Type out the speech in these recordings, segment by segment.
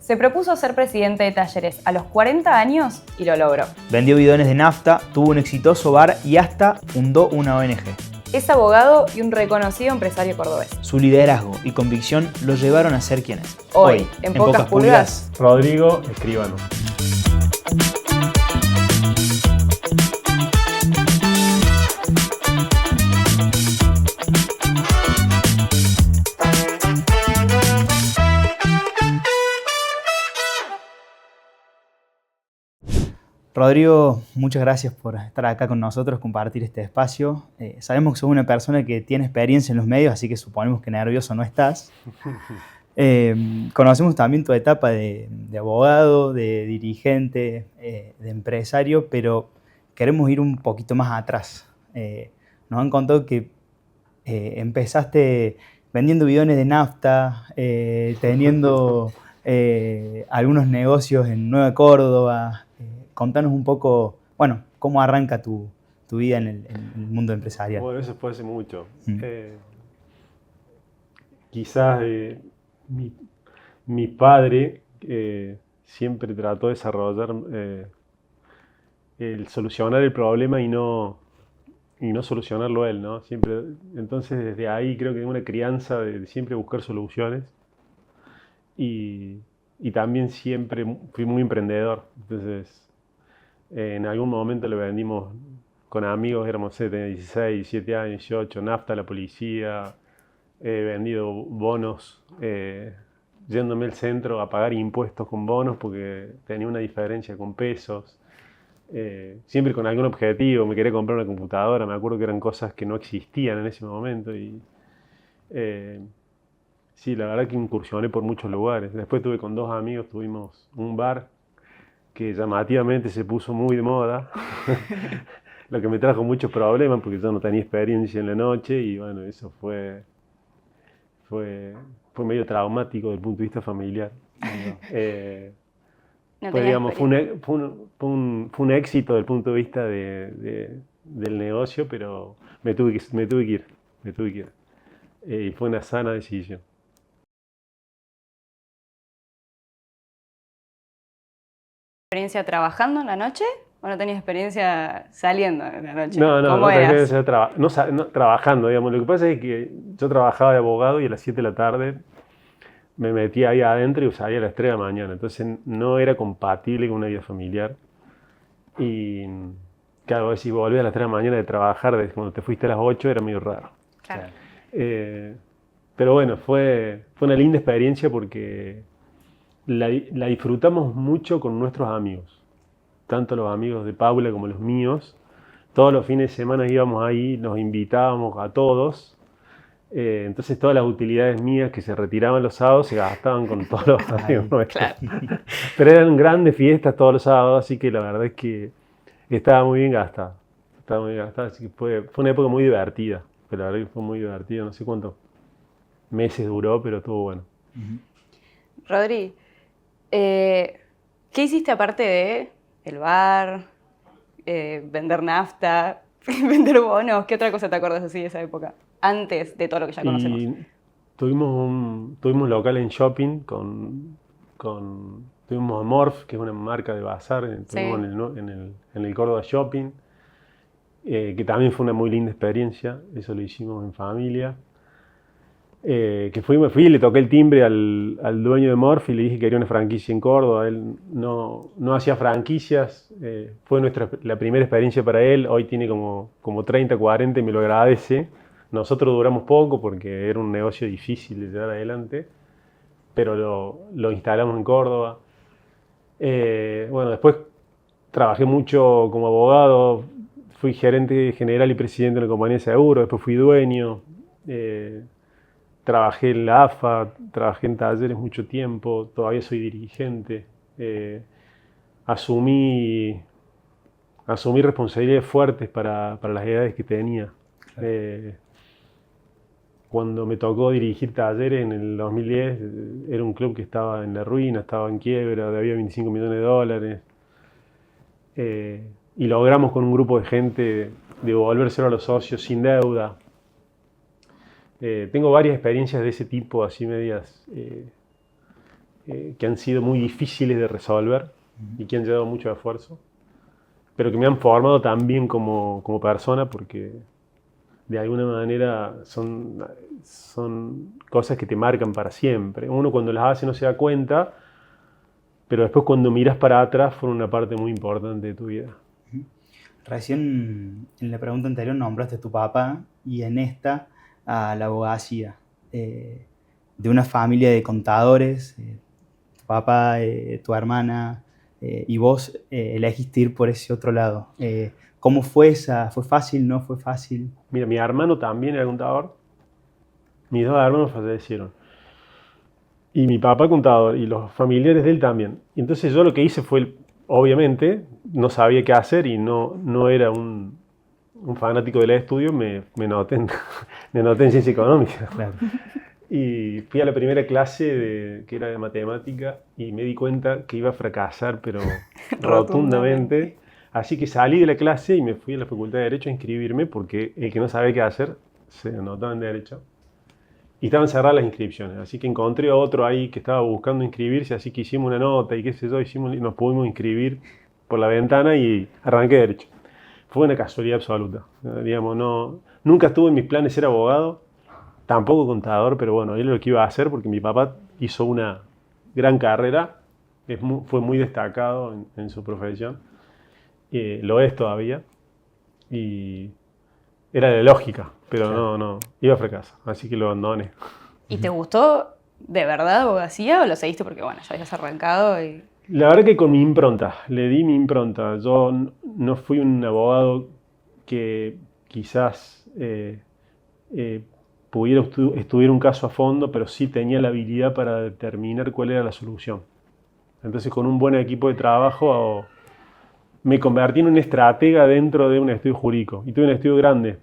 Se propuso ser presidente de Talleres a los 40 años y lo logró. Vendió bidones de nafta, tuvo un exitoso bar y hasta fundó una ONG. Es abogado y un reconocido empresario cordobés. Su liderazgo y convicción lo llevaron a ser quien es. Hoy, en Pocas Pulgas, Rodrigo Escribano. Rodrigo, muchas gracias por estar acá con nosotros, compartir este espacio. Sabemos que sos una persona que tiene experiencia en los medios, así que suponemos que nervioso no estás. Conocemos también tu etapa de abogado, de dirigente, de empresario, pero queremos ir un poquito más atrás. Nos han contado que empezaste vendiendo bidones de nafta, teniendo algunos negocios en Nueva Córdoba. Contanos un poco, bueno, cómo arranca tu vida en el mundo empresarial. Bueno, eso fue hace mucho. Quizás mi padre siempre trató de desarrollar el solucionar el problema y no solucionarlo él, ¿no? Siempre, entonces desde ahí creo que es una crianza de siempre buscar soluciones y también siempre fui muy emprendedor. Entonces en algún momento le vendimos con amigos, éramos tenía 16, 17 años, 18, nafta a la policía, he vendido bonos, yéndome al centro a pagar impuestos con bonos porque tenía una diferencia con pesos. Siempre con algún objetivo, me quería comprar una computadora, me acuerdo que eran cosas que no existían en ese momento y sí, la verdad que incursioné por muchos lugares. Después tuve con dos amigos, tuvimos un bar que llamativamente se puso muy de moda, lo que me trajo muchos problemas porque yo no tenía experiencia en la noche y bueno, eso fue medio traumático desde el punto de vista familiar. Pues, digamos, fue un éxito desde el punto de vista del negocio, pero me tuve que ir. Y fue una sana decisión. ¿Experiencia trabajando en la noche o no tenías experiencia saliendo en la noche? No ¿Cómo tenía eras? experiencia no, trabajando, digamos. Lo que pasa es que yo trabajaba de abogado y a las 7 de la tarde me metía ahí adentro y salía a las 3 de la mañana. Entonces no era compatible con una vida familiar. Y claro, si volvías a las 3 de la mañana de trabajar, desde cuando te fuiste a las 8 era medio raro. Claro. Pero bueno, fue una linda experiencia porque la disfrutamos mucho con nuestros amigos. Tanto los amigos de Paula como los míos. Todos los fines de semana íbamos ahí, nos invitábamos a todos. Entonces todas las utilidades mías que se retiraban los sábados se gastaban con todos los amigos nuestros. Claro. Pero eran grandes fiestas todos los sábados, así que la verdad es que estaba muy bien gastada. Así que fue una época muy divertida. Pero la verdad que fue muy divertida, no sé cuántos meses duró, pero estuvo bueno. Rodri, ¿qué hiciste aparte de el bar, vender nafta, vender bonos? ¿Qué otra cosa te acuerdas así de esa época? Antes de todo lo que ya conocemos. Y tuvimos local en shopping tuvimos a Morph, que es una marca de bazar, estuvimos en el Córdoba Shopping, que también fue una muy linda experiencia, eso lo hicimos en familia. Que fui y le toqué el timbre al dueño de Morph y le dije que quería una franquicia en Córdoba. Él no hacía franquicias, fue la primera experiencia para él. Hoy tiene como 30, 40 y me lo agradece. Nosotros duramos poco porque era un negocio difícil de llevar adelante, pero lo instalamos en Córdoba. Bueno, después trabajé mucho como abogado, fui gerente general y presidente de una compañía de seguro, después fui dueño. Trabajé en la AFA, trabajé en talleres mucho tiempo, todavía soy dirigente. Asumí responsabilidades fuertes para las edades que tenía. Cuando me tocó dirigir talleres en el 2010, era un club que estaba en la ruina, estaba en quiebra, debía 25 millones de dólares. Y logramos con un grupo de gente devolvérselo a los socios sin deuda. Tengo varias experiencias de ese tipo, así medias que han sido muy difíciles de resolver y que han llevado mucho esfuerzo, pero que me han formado también como persona, porque de alguna manera son cosas que te marcan para siempre. Uno cuando las hace no se da cuenta, pero después cuando miras para atrás fueron una parte muy importante de tu vida. Recién en la pregunta anterior nombraste a tu papá y en esta a la abogacía. De una familia de contadores, tu papá, tu hermana y vos elegiste ir por ese otro lado. ¿Cómo fue esa? ¿Fue fácil? ¿No fue fácil? Mira, mi hermano también era contador. Mis dos hermanos fallecieron. Y mi papá contador y los familiares de él también. Y entonces yo lo que hice fue, obviamente, no sabía qué hacer y no era un fanático del estudio, me noté en ciencia económica. Claro. Y fui a la primera clase que era de matemática y me di cuenta que iba a fracasar, pero rotundamente. Así que salí de la clase y me fui a la Facultad de Derecho a inscribirme porque el que no sabía qué hacer se anotaba en Derecho. Y estaban cerradas las inscripciones, así que encontré a otro ahí que estaba buscando inscribirse, así que hicimos una nota y qué sé yo, nos pudimos inscribir por la ventana y arranqué Derecho. Fue una casualidad absoluta. Digamos, nunca estuve en mis planes ser abogado, tampoco contador, pero bueno, él lo que iba a hacer porque mi papá hizo una gran carrera, fue muy destacado en su profesión, lo es todavía, y era de lógica, pero claro. no, iba a fracasar, así que lo abandoné. ¿Y te gustó de verdad abogacía o lo seguiste porque, bueno, ya habías arrancado y... La verdad que con mi impronta, le di mi impronta. Yo no fui un abogado que quizás pudiera estudiar un caso a fondo, pero sí tenía la habilidad para determinar cuál era la solución. Entonces, con un buen equipo de trabajo, me convertí en un estratega dentro de un estudio jurídico. Y tuve un estudio grande.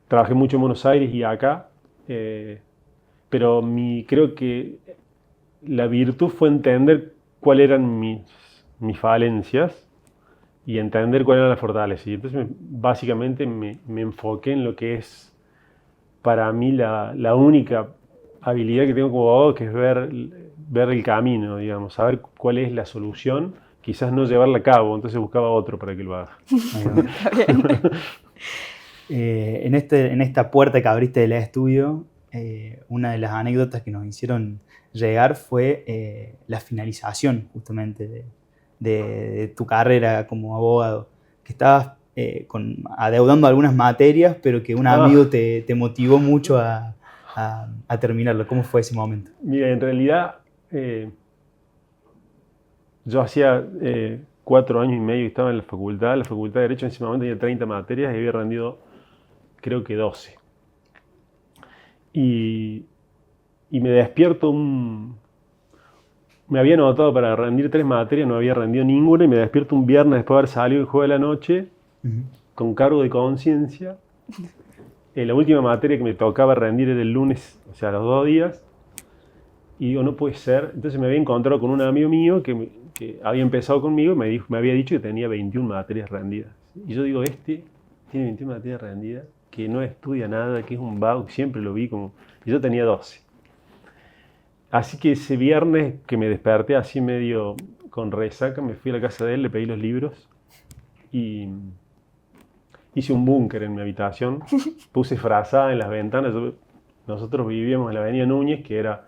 Trabajé mucho en Buenos Aires y acá, pero creo que la virtud fue entender cuáles eran mis falencias y entender cuáles eran las fortalezas. Y entonces básicamente me enfoqué en lo que es para mí la única habilidad que tengo como abogado, que es ver el camino, digamos, saber cuál es la solución, quizás no llevarla a cabo, entonces buscaba otro para que lo haga. En esta puerta que abriste del estudio, una de las anécdotas que nos hicieron llegar fue la finalización justamente de tu carrera como abogado, que estabas adeudando algunas materias, pero que un amigo te motivó mucho a terminarlo. ¿Cómo fue ese momento? Mira, en realidad yo hacía 4 años y medio que estaba en la facultad de Derecho. En ese momento tenía 30 materias y había rendido creo que 12. Y me despierto me había anotado para rendir 3 materias, no había rendido ninguna, y me despierto un viernes después de haber salido el jueves de la noche, con cargo de conciencia. La última materia que me tocaba rendir era el lunes, o sea, los 2 días, y digo, no puede ser. Entonces me había encontrado con un amigo mío que había empezado conmigo y me había dicho que tenía 21 materias rendidas. Y yo digo, tiene 21 materias rendidas, que no estudia nada, que es un vago, siempre lo vi como... Y yo tenía 12. Así que ese viernes que me desperté así medio con resaca, me fui a la casa de él, le pedí los libros y hice un búnker en mi habitación, puse frazada en las ventanas. Nosotros vivíamos en la avenida Núñez, que era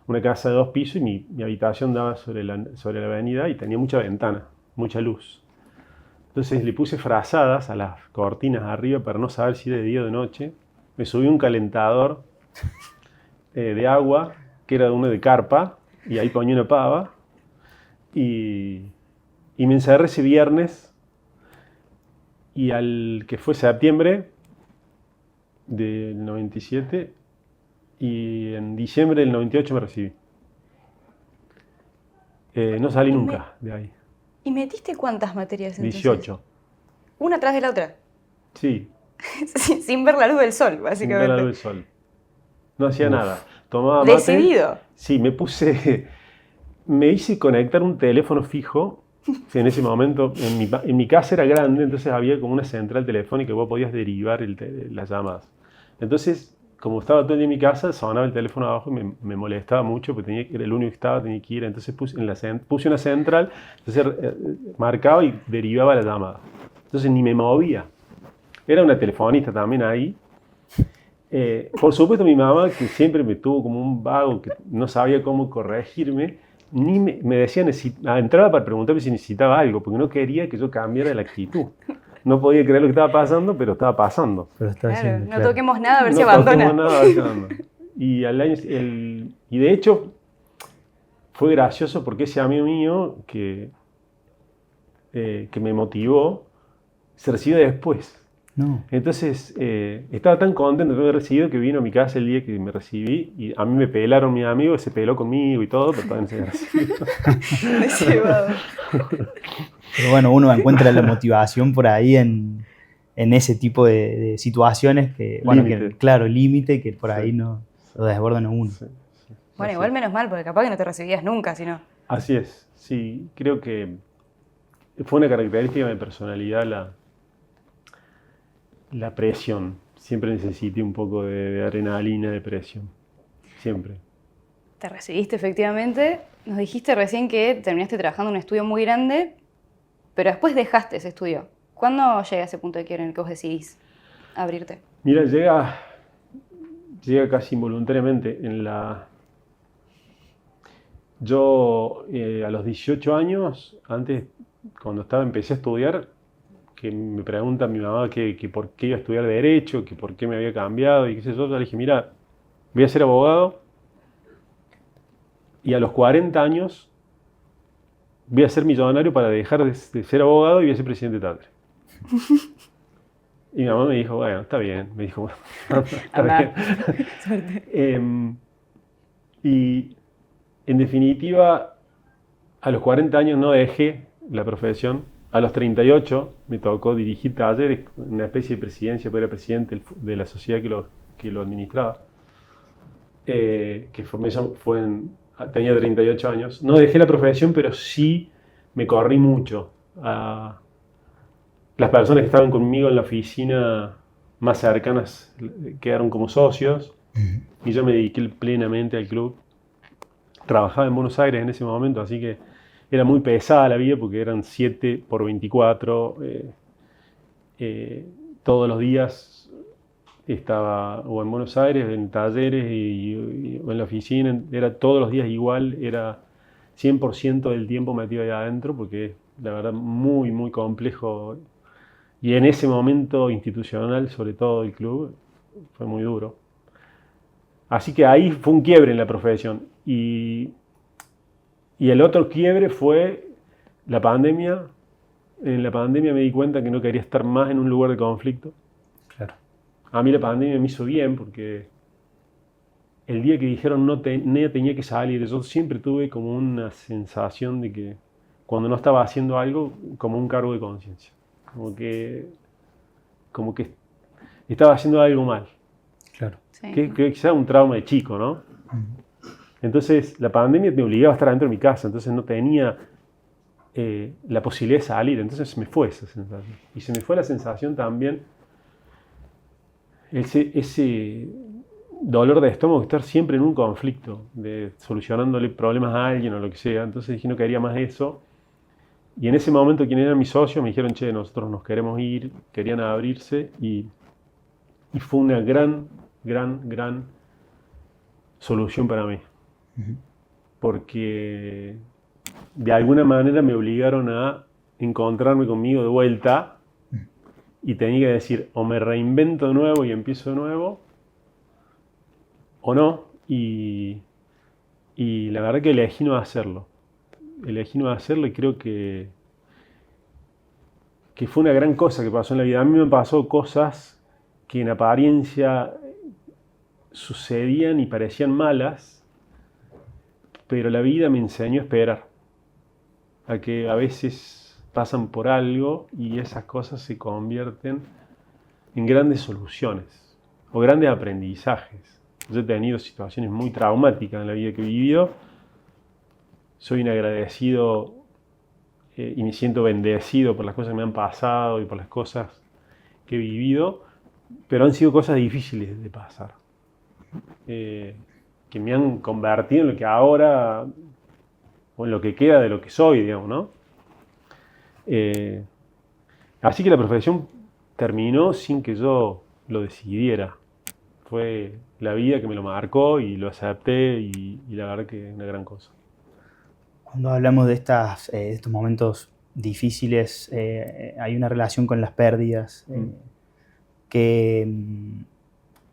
una casa de 2 pisos, y mi habitación daba sobre la avenida y tenía mucha ventana, mucha luz. Entonces le puse frazadas a las cortinas arriba para no saber si era de día o de noche. Me subí un calentador de agua, que era uno de carpa, y ahí ponía una pava. Y me encerré ese viernes, y al que fue septiembre del 97, y en diciembre del 98 me recibí. No salí nunca de ahí. ¿Y metiste cuántas materias entonces? 18. ¿Una tras de la otra? Sí. Sin ver la luz del sol, básicamente. Sin ver la luz del sol. No hacía nada. Tomaba mate. ¿Decidido? Sí, me hice conectar un teléfono fijo. En ese momento, en mi casa era grande, entonces había como una central telefónica que vos podías derivar las llamadas. Entonces como estaba todo el día en mi casa, sonaba el teléfono abajo y me molestaba mucho porque era el único que estaba, tenía que ir. Entonces puse una central, entonces marcaba y derivaba la llamada. Entonces ni me movía. Era una telefonista también ahí. Por supuesto mi mamá, que siempre me tuvo como un vago, que no sabía cómo corregirme, ni me decía, entraba para preguntarme si necesitaba algo, porque no quería que yo cambiara la actitud. No podía creer lo que estaba pasando, pero estaba pasando. Pero está Claro, haciendo, no toquemos nada a ver si No abandona. toquemos nada, a ver si abandona. Y, y de hecho fue gracioso porque ese amigo mío que me motivó se recibió después. No. Entonces estaba tan contento de haber recibido que vino a mi casa el día que me recibí y a mí me pelaron mis amigos, se peló conmigo y todo, pero todavía no se había recibido. Pero bueno, uno encuentra la motivación por ahí en ese tipo de situaciones que, bueno, que, claro, límite, que por ahí no lo desbordan a uno. Sí. Bueno, igual menos mal, porque capaz que no te recibías nunca, si no. Así es, sí, creo que fue una característica de mi personalidad la presión. Siempre necesité un poco de adrenalina, de presión, siempre. Te recibiste efectivamente, nos dijiste recién que terminaste trabajando en un estudio muy grande, pero después dejaste ese estudio. ¿Cuándo llega ese punto de quiebre en el que vos decidís abrirte? Mira, llega casi involuntariamente Yo a los 18 años, antes, cuando empecé a estudiar, que me pregunta mi mamá que por qué iba a estudiar Derecho, que por qué me había cambiado y qué sé yo le dije, mira, voy a ser abogado y a los 40 años voy a ser millonario para dejar de ser abogado y voy a ser presidente de Tatre. Y mi mamá me dijo, bueno, está bien. Me dijo, bueno, está bien. Y en definitiva, a los 40 años no dejé la profesión. A los 38 me tocó dirigir talleres, una especie de presidencia, porque era presidente de la sociedad que lo administraba. Tenía 38 años. No dejé la profesión, pero sí me corrí mucho. Las personas que estaban conmigo en la oficina más cercanas quedaron como socios y yo me dediqué plenamente al club. Trabajaba en Buenos Aires en ese momento, así que era muy pesada la vida porque eran 7 por 24. Todos los días estaba o en Buenos Aires, en talleres o en la oficina. Era todos los días igual, era 100% del tiempo metido ahí adentro porque la verdad muy, muy complejo. Y en ese momento institucional, sobre todo el club, fue muy duro. Así que ahí fue un quiebre en la profesión. Y el otro quiebre fue la pandemia. En la pandemia me di cuenta que no quería estar más en un lugar de conflicto. Claro. A mí la pandemia me hizo bien porque el día que dijeron no tenía que salir, yo siempre tuve como una sensación de que cuando no estaba haciendo algo, como un cargo de conciencia. Como que estaba haciendo algo mal. Claro. Sí. Que quizá un trauma de chico, ¿no? Entonces la pandemia me obligaba a estar dentro de mi casa, entonces no tenía la posibilidad de salir, entonces se me fue esa sensación. Y se me fue la sensación también, ese dolor de estómago, estar siempre en un conflicto, de solucionándole problemas a alguien o lo que sea. Entonces dije, no quería más eso. Y en ese momento quienes eran mis socios me dijeron, che, nosotros nos queremos ir, querían abrirse y fue una gran solución para mí. Porque de alguna manera me obligaron a encontrarme conmigo de vuelta y tenía que decir, o me reinvento de nuevo y empiezo de nuevo, o no. Y la verdad que elegí no hacerlo. Y creo que fue una gran cosa que pasó en la vida. A mí me pasó cosas que en apariencia sucedían y parecían malas, pero la vida me enseñó a esperar, a que a veces pasan por algo y esas cosas se convierten en grandes soluciones o grandes aprendizajes. Yo he tenido situaciones muy traumáticas en la vida que he vivido. Soy un agradecido y me siento bendecido por las cosas que me han pasado y por las cosas que he vivido, pero han sido cosas difíciles de pasar. que me han convertido en lo que ahora, o en lo que queda de lo que soy, digamos, ¿no? Así que la profesión terminó sin que yo lo decidiera. Fue la vida que me lo marcó y lo acepté y la verdad que es una gran cosa. Cuando hablamos de estos momentos difíciles, hay una relación con las pérdidas.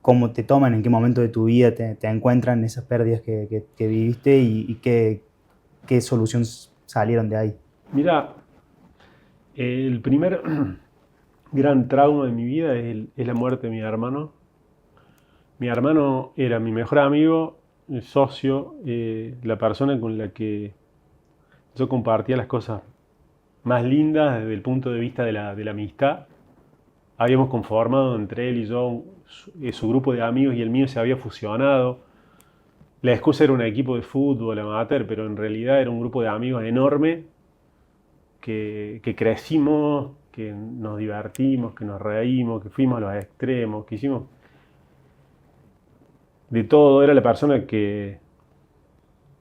¿Cómo te toman? ¿En qué momento de tu vida te encuentran esas pérdidas que viviste y qué soluciones salieron de ahí? Mira, el primer gran trauma de mi vida es la muerte de mi hermano. Mi hermano era mi mejor amigo, el socio, la persona con la que yo compartía las cosas más lindas desde el punto de vista de la amistad. Habíamos conformado entre él y yo, su grupo de amigos y el mío se había fusionado. La excusa era un equipo de fútbol amateur, pero en realidad era un grupo de amigos enorme que crecimos, que nos divertimos, que nos reímos, que fuimos a los extremos, que hicimos de todo. Era la persona que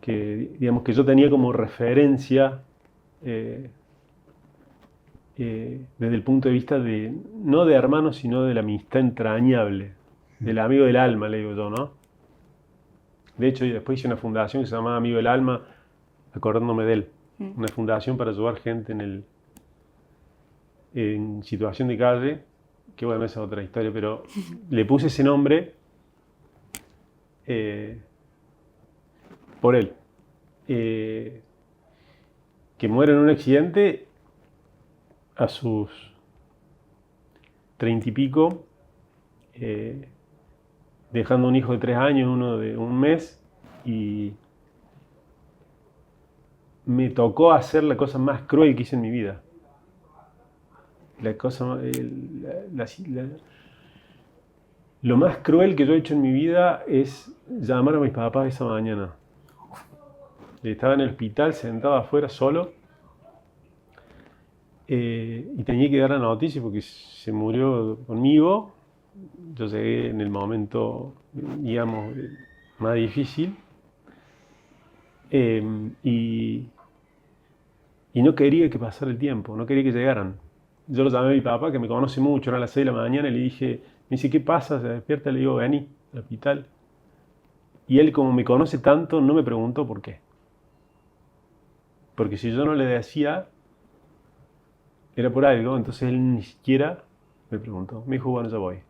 digamos, que yo tenía como referencia desde el punto de vista no de hermanos, sino de la amistad entrañable, del amigo del alma, le digo yo, ¿no? De hecho, después hice una fundación que se llamaba Amigo del Alma, acordándome de él. Una fundación para ayudar gente en situación de calle, que bueno, esa es otra historia, pero le puse ese nombre por él. Que muere en un accidente a sus 30 y pico, dejando un hijo de 3 años, uno de 1 mes, y me tocó hacer la cosa más cruel que hice en mi vida. Lo más cruel que yo he hecho en mi vida es llamar a mis papás esa mañana. Estaba en el hospital, sentado afuera solo, y tenía que dar la noticia porque se murió conmigo. Yo llegué en el momento, digamos, más difícil, y no quería que pasara el tiempo, no quería que llegaran. Yo lo llamé a mi papá, que me conoce mucho, eran las 6 de la mañana, y le dije, me dice, ¿qué pasa? Se despierta, le digo, vení al hospital. Y él, como me conoce tanto, no me preguntó por qué. Porque si yo no le decía, era por algo, entonces él ni siquiera me preguntó. Me dijo, bueno, ya voy.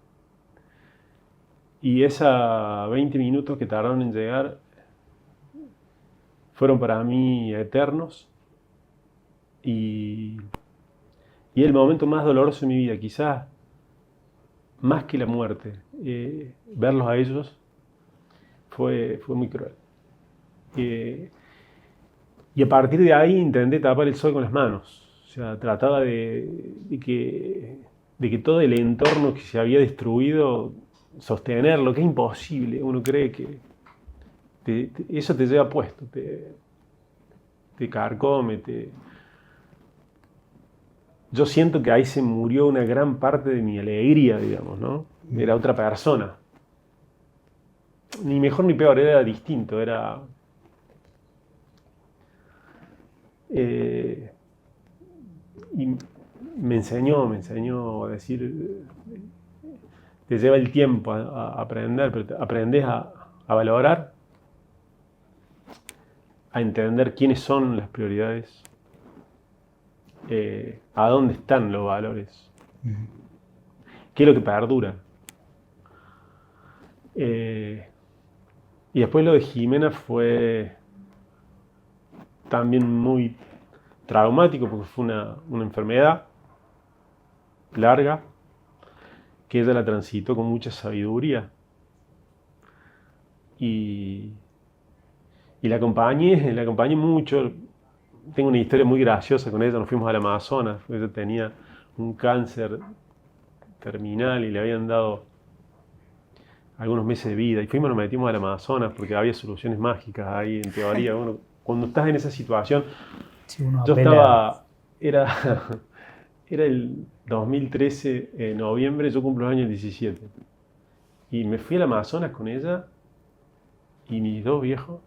Y esos 20 minutos que tardaron en llegar fueron para mí eternos. Y el momento más doloroso de mi vida, quizás más que la muerte, verlos a ellos fue muy cruel. Y a partir de ahí intenté tapar el sol con las manos. O sea, trataba de que todo el entorno que se había destruido, sostenerlo, que es imposible. Uno cree que eso te lleva puesto, te carcome, Yo siento que ahí se murió una gran parte de mi alegría, digamos, ¿no? Era otra persona. Ni mejor ni peor, era distinto, era... y me enseñó a decir, te lleva el tiempo a aprender, pero aprendes a valorar, a entender quiénes son las prioridades, a dónde están los valores, qué es lo que perdura. Y después lo de Jimena fue también muy traumático porque fue una enfermedad larga que ella la transitó con mucha sabiduría y la acompañé mucho. Tengo una historia muy graciosa con ella. Nos fuimos al Amazonas. Ella tenía un cáncer terminal y le habían dado algunos meses de vida y nos metimos al Amazonas porque había soluciones mágicas ahí en teoría. Bueno, cuando estás en esa situación, sí, yo estaba, era el 2013, en noviembre, yo cumplo el año 17. Y me fui al Amazonas con ella y mis dos viejos,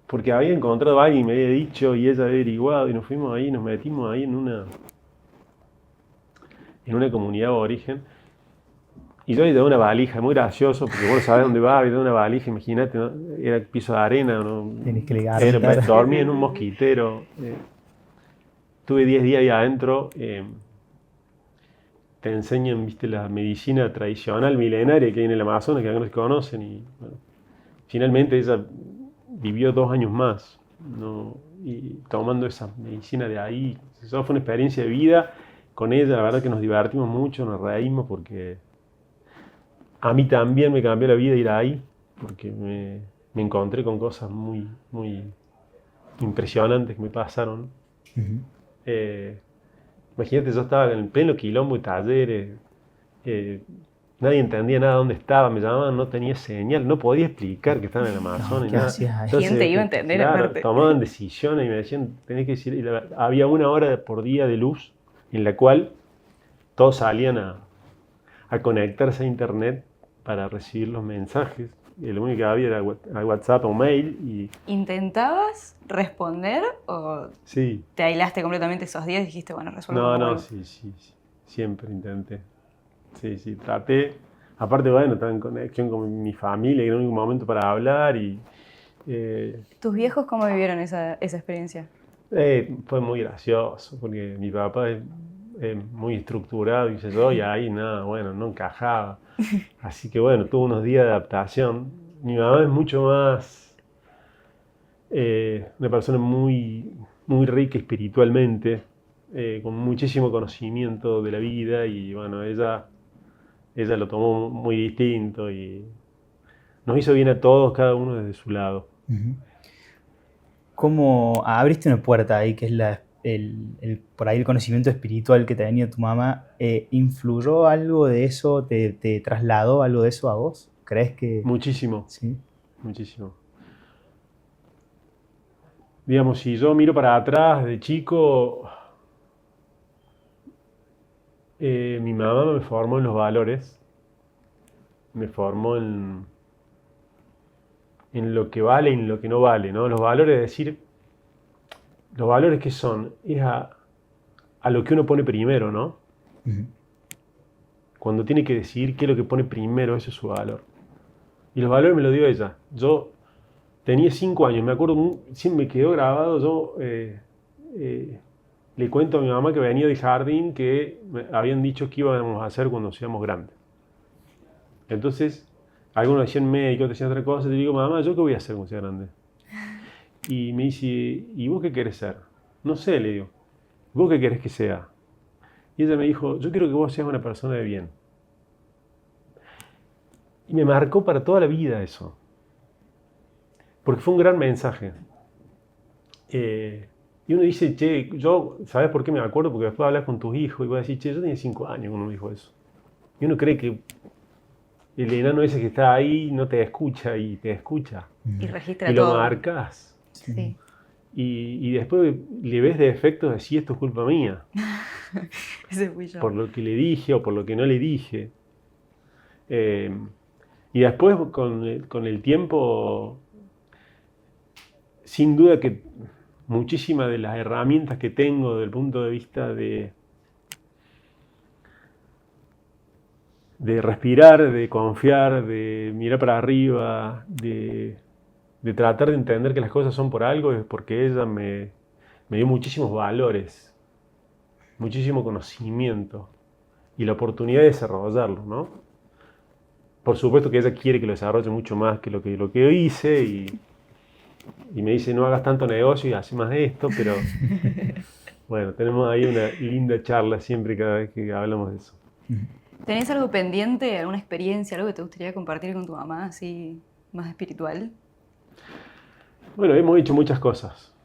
porque había encontrado a alguien, me había dicho, y ella había averiguado, y nos fuimos ahí, nos metimos ahí en una comunidad de origen. Y yo le llevé una valija, muy gracioso, porque vos no sabés dónde va, le llevé una valija, imagínate, ¿no? Era piso de arena, ¿no? Tienes que ligar. Dormí en un mosquitero. Tuve 10 días ahí adentro. Te enseñan, viste, la medicina tradicional milenaria que hay en el Amazonas, que algunos conocen. Y bueno, finalmente ella vivió 2 años más, ¿no? Y tomando esa medicina de ahí. Eso fue una experiencia de vida con ella, la verdad que nos divertimos mucho, nos reímos porque a mí también me cambió la vida ir ahí, porque me encontré con cosas muy, muy impresionantes que me pasaron. Uh-huh. Imagínate, yo estaba en el pleno quilombo y talleres, nadie entendía nada dónde estaba, me llamaban, no tenía señal, no podía explicar que estaba en el Amazonas. No, y ¿qué nada. hacías ahí? Entonces, ¿Quién te iba a entender claro, aparte? tomaban decisiones y me decían, tenés que decir, había 1 hora por día de luz en la cual todos salían a conectarse a internet para recibir los mensajes. Y lo único que había era WhatsApp o mail. Y ¿Intentabas responder o sí. te aislaste completamente esos días y dijiste, bueno, resuelvo? No, sí, siempre intenté. Sí, traté. Aparte, bueno, estaba en conexión con mi familia, que era el único momento para hablar. ¿Tus viejos cómo vivieron esa experiencia? Fue muy gracioso, porque mi papá es muy estructurado, dice yo, y ahí nada, bueno, no encajaba. Así que bueno, tuve unos días de adaptación. Mi mamá es mucho más una persona muy, muy rica espiritualmente, con muchísimo conocimiento de la vida, y bueno, ella lo tomó muy distinto y nos hizo bien a todos, cada uno desde su lado. Uh-huh. ¿Cómo abriste una puerta ahí, que es por ahí el conocimiento espiritual que tenía tu mamá? ¿Influyó algo de eso? ¿Te trasladó algo de eso a vos? ¿Crees que...? Muchísimo. Sí. Muchísimo. Digamos, si yo miro para atrás de chico, mi mamá me formó en los valores, me formó en lo que vale y en lo que no vale, ¿no? Los valores, es decir, los valores que son, es a lo que uno pone primero, ¿no? Uh-huh. Cuando tiene que decidir qué es lo que pone primero, ese es su valor. Y los valores me los dio ella. Yo tenía 5 años, me acuerdo, siempre me quedó grabado, yo le cuento a mi mamá que venía del jardín que me habían dicho que íbamos a hacer cuando seamos grandes. Entonces, algunos decían médico, otros decían otra cosa, y le digo, mamá, ¿yo qué voy a hacer cuando sea grande? Y me dice, ¿y vos qué querés ser? No sé, le digo, ¿vos qué querés que sea? Y ella me dijo, yo quiero que vos seas una persona de bien. Y me marcó para toda la vida eso. Porque fue un gran mensaje. Y uno dice, che, yo, ¿sabes por qué me acuerdo? Porque después hablas con tus hijos y vas a decir, che, yo tenía 5 años cuando me dijo eso. Y uno cree que el enano ese que está ahí no te escucha y te escucha. Y registra y todo. lo marcas. Sí. Y después le ves defectos de si esto es culpa mía. Ese fui yo. Por lo que le dije o por lo que no le dije. Y después con el tiempo, sin duda que muchísimas de las herramientas que tengo desde el punto de vista de respirar, de confiar, de mirar para arriba, de tratar de entender que las cosas son por algo, es porque ella me dio muchísimos valores, muchísimo conocimiento y la oportunidad de desarrollarlo, ¿no? Por supuesto que ella quiere que lo desarrolle mucho más que lo que yo hice y me dice, no hagas tanto negocio y haz más de esto, pero bueno, tenemos ahí una linda charla siempre cada vez que hablamos de eso. ¿Tenés algo pendiente, alguna experiencia, algo que te gustaría compartir con tu mamá, así más espiritual? Bueno, hemos hecho muchas cosas.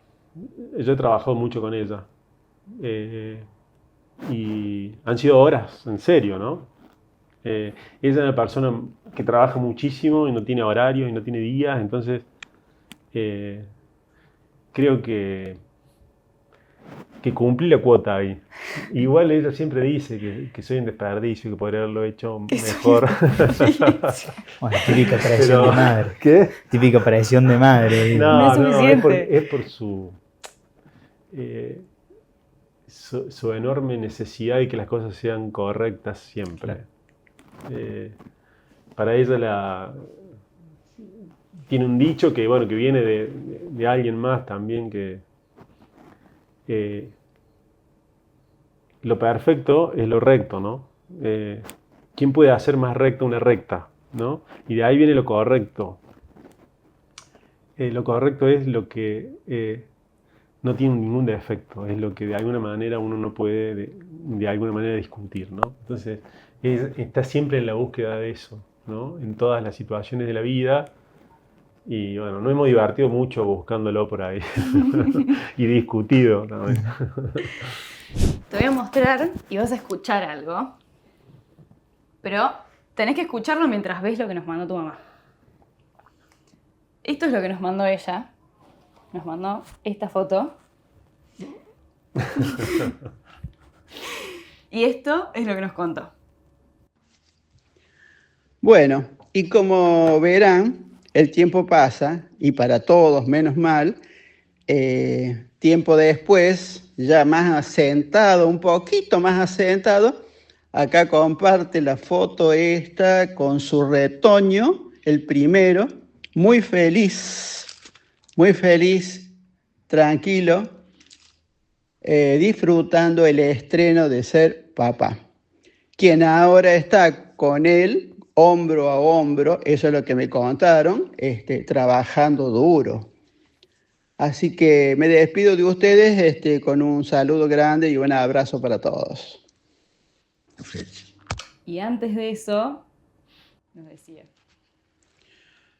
Yo he trabajado mucho con ella. Y han sido horas, en serio, ¿no? Ella es una persona que trabaja muchísimo y no tiene horarios y no tiene días, entonces creo que que cumplí la cuota ahí. Igual ella siempre dice que soy un desperdicio, que podría haberlo hecho mejor. Bueno, típica presión de madre. ¿Qué? Típica presión de madre. Digo. No es No, suficiente. es por su enorme necesidad de que las cosas sean correctas siempre. Para ella tiene un dicho que, bueno, que viene de alguien más también, que lo perfecto es lo recto, ¿no? ¿Quién puede hacer más recta una recta, ¿no? Y de ahí viene lo correcto. Lo correcto es lo que no tiene ningún defecto, es lo que de alguna manera uno no puede de alguna manera discutir, ¿no? Entonces, está siempre en la búsqueda de eso, ¿no? En todas las situaciones de la vida. Y bueno, nos hemos divertido mucho buscándolo por ahí. Y discutido también. Te voy a mostrar y vas a escuchar algo. Pero tenés que escucharlo mientras ves lo que nos mandó tu mamá. Esto es lo que nos mandó ella. Nos mandó esta foto. Y esto es lo que nos contó. Bueno, y como verán, el tiempo pasa y para todos, menos mal, tiempo después, ya más asentado, un poquito más asentado, acá comparte la foto esta con su retoño, el primero, muy feliz, tranquilo, disfrutando el estreno de ser papá. Quien ahora está con él, hombro a hombro, eso es lo que me contaron, trabajando duro. Así que me despido de ustedes con un saludo grande y un abrazo para todos. Y antes de eso, nos decía.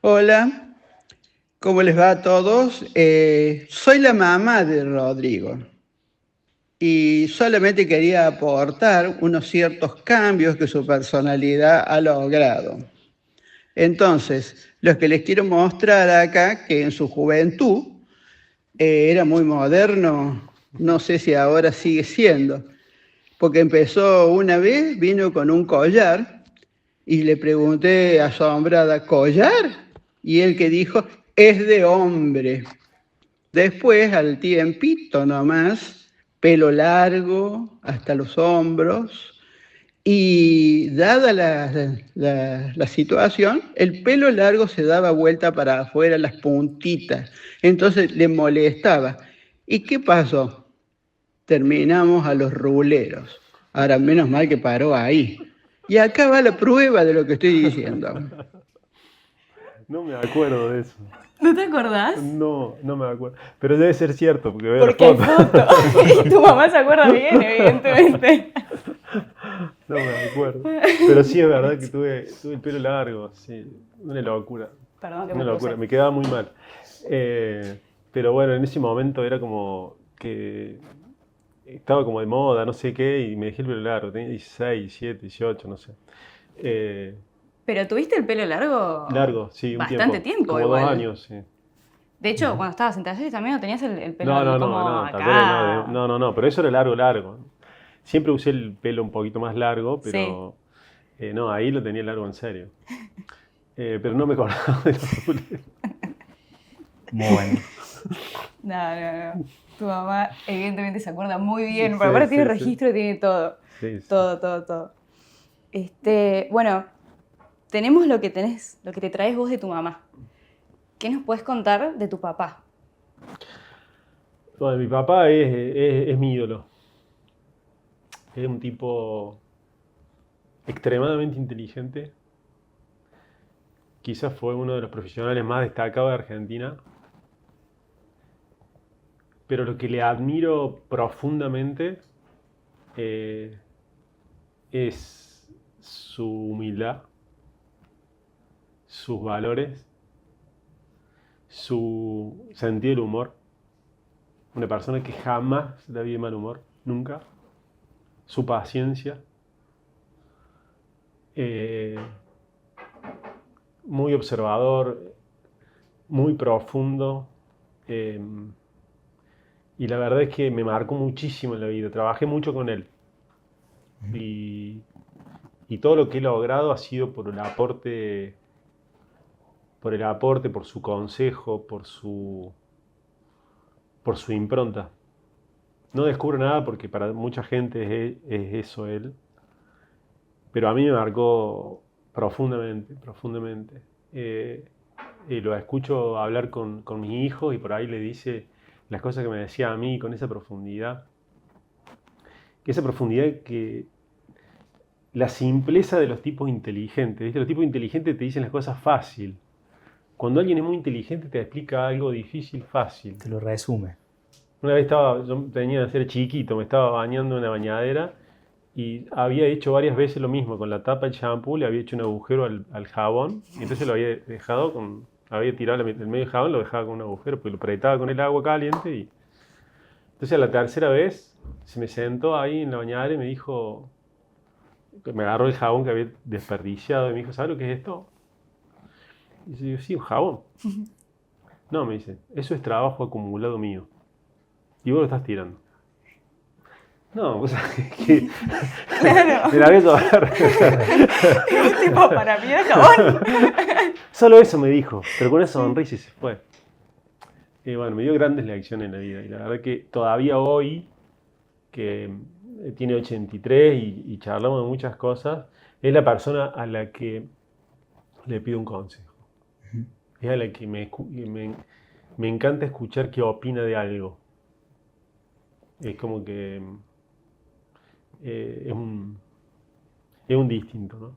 Hola, ¿cómo les va a todos? Soy la mamá de Rodrigo y solamente quería aportar unos ciertos cambios que su personalidad ha logrado. Entonces, los que les quiero mostrar acá, que en su juventud era muy moderno, no sé si ahora sigue siendo, porque empezó una vez, vino con un collar y le pregunté asombrada, ¿collar? Y él que dijo, es de hombre. Después, al tiempito nomás, pelo largo hasta los hombros, y dada la situación, el pelo largo se daba vuelta para afuera, las puntitas. Entonces le molestaba. ¿Y qué pasó? Terminamos a los ruleros. Ahora, menos mal que paró ahí. Y acá va la prueba de lo que estoy diciendo. No me acuerdo de eso. ¿No te acordás? No, no me acuerdo. Pero debe ser cierto, porque veo Porque hay la foto. foto. Y tu mamá se acuerda bien, evidentemente. No me acuerdo. Pero sí es verdad que tuve el pelo largo, sí. Una locura. Perdón que Una me locura, puse. me quedaba muy mal. Pero bueno, en ese momento era como que estaba como de moda, no sé qué, y me dejé el pelo largo. Tenía 16, 17, 18, no sé. Pero tuviste el pelo largo Largo, sí, un bastante tiempo como igual. 2 años, sí. De hecho, cuando estabas en talleres también no tenías el pelo No, como tal vez acá. no, pero eso era largo, largo. Siempre usé el pelo un poquito más largo, Sí. pero no, ahí lo tenía largo en serio. Pero no me acordaba de los ruleros. Muy bueno. No. Tu mamá evidentemente se acuerda muy bien, Sí, porque aparte tiene sí. registro, tiene todo. Sí, sí. Todo. Bueno, tenemos lo que te traes vos de tu mamá. ¿Qué nos puedes contar de tu papá? Bueno, mi papá es mi ídolo. Es un tipo extremadamente inteligente. Quizás fue uno de los profesionales más destacados de Argentina. Pero lo que le admiro profundamente es su humildad, sus valores, su sentido del humor. Una persona que jamás le vi de mal humor, nunca. Su paciencia. Muy observador, muy profundo. Y la verdad es que me marcó muchísimo en la vida. Trabajé mucho con él. Y todo lo que he logrado ha sido por el aporte, por su consejo, por su impronta. No descubro nada porque para mucha gente es eso él, pero a mí me marcó profundamente, profundamente. Y lo escucho hablar con mis hijos y por ahí le dice las cosas que me decía a mí con esa profundidad. Esa profundidad que la simpleza de los tipos inteligentes. ¿Viste? Los tipos inteligentes te dicen las cosas fácil. Cuando alguien es muy inteligente te explica algo difícil fácil. Te lo resume. Una vez yo tenía que ser chiquito, me estaba bañando en una bañadera y había hecho varias veces lo mismo. Con la tapa del shampoo le había hecho un agujero al jabón y entonces lo había dejado había tirado el medio del jabón, lo dejaba con un agujero, porque lo apretaba con el agua caliente y... Entonces a la tercera vez se me sentó ahí en la bañadera y me dijo, me agarró el jabón que había desperdiciado y me dijo, ¿sabes lo que es esto? Y yo digo, sí, un jabón. No, me dice, eso es trabajo acumulado mío. Y vos lo estás tirando. No, o sea, que... Claro. Me la voy a tomar. Tipo, para mí era jabón. Solo eso me dijo, pero con esa sonrisa y se fue. Y bueno, me dio grandes lecciones en la vida. Y la verdad que todavía hoy, que tiene 83 y charlamos de muchas cosas, es la persona a la que le pido un consejo. Es a la que me encanta escuchar qué opina de algo. Es como que es un distinto, ¿no?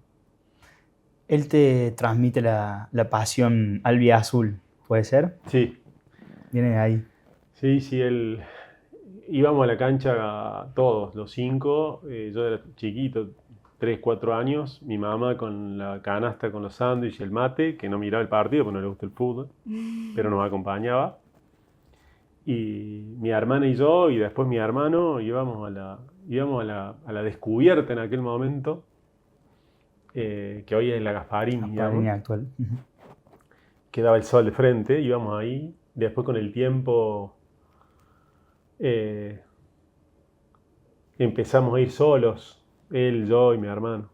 Él te transmite la pasión albiazul, ¿puede ser? Sí, Viene de ahí. sí, él... Íbamos a la cancha todos, los 5, yo era chiquito, 3, 4 años, mi mamá con la canasta con los sándwiches y el mate, que no miraba el partido porque no le gusta el fútbol, pero nos acompañaba. Y mi hermana y yo, y después mi hermano, íbamos a la descubierta en aquel momento, que hoy es la Gasparini, Gasparini actual. que daba el sol de frente, íbamos ahí, después con el tiempo empezamos a ir solos, él, yo y mi hermano.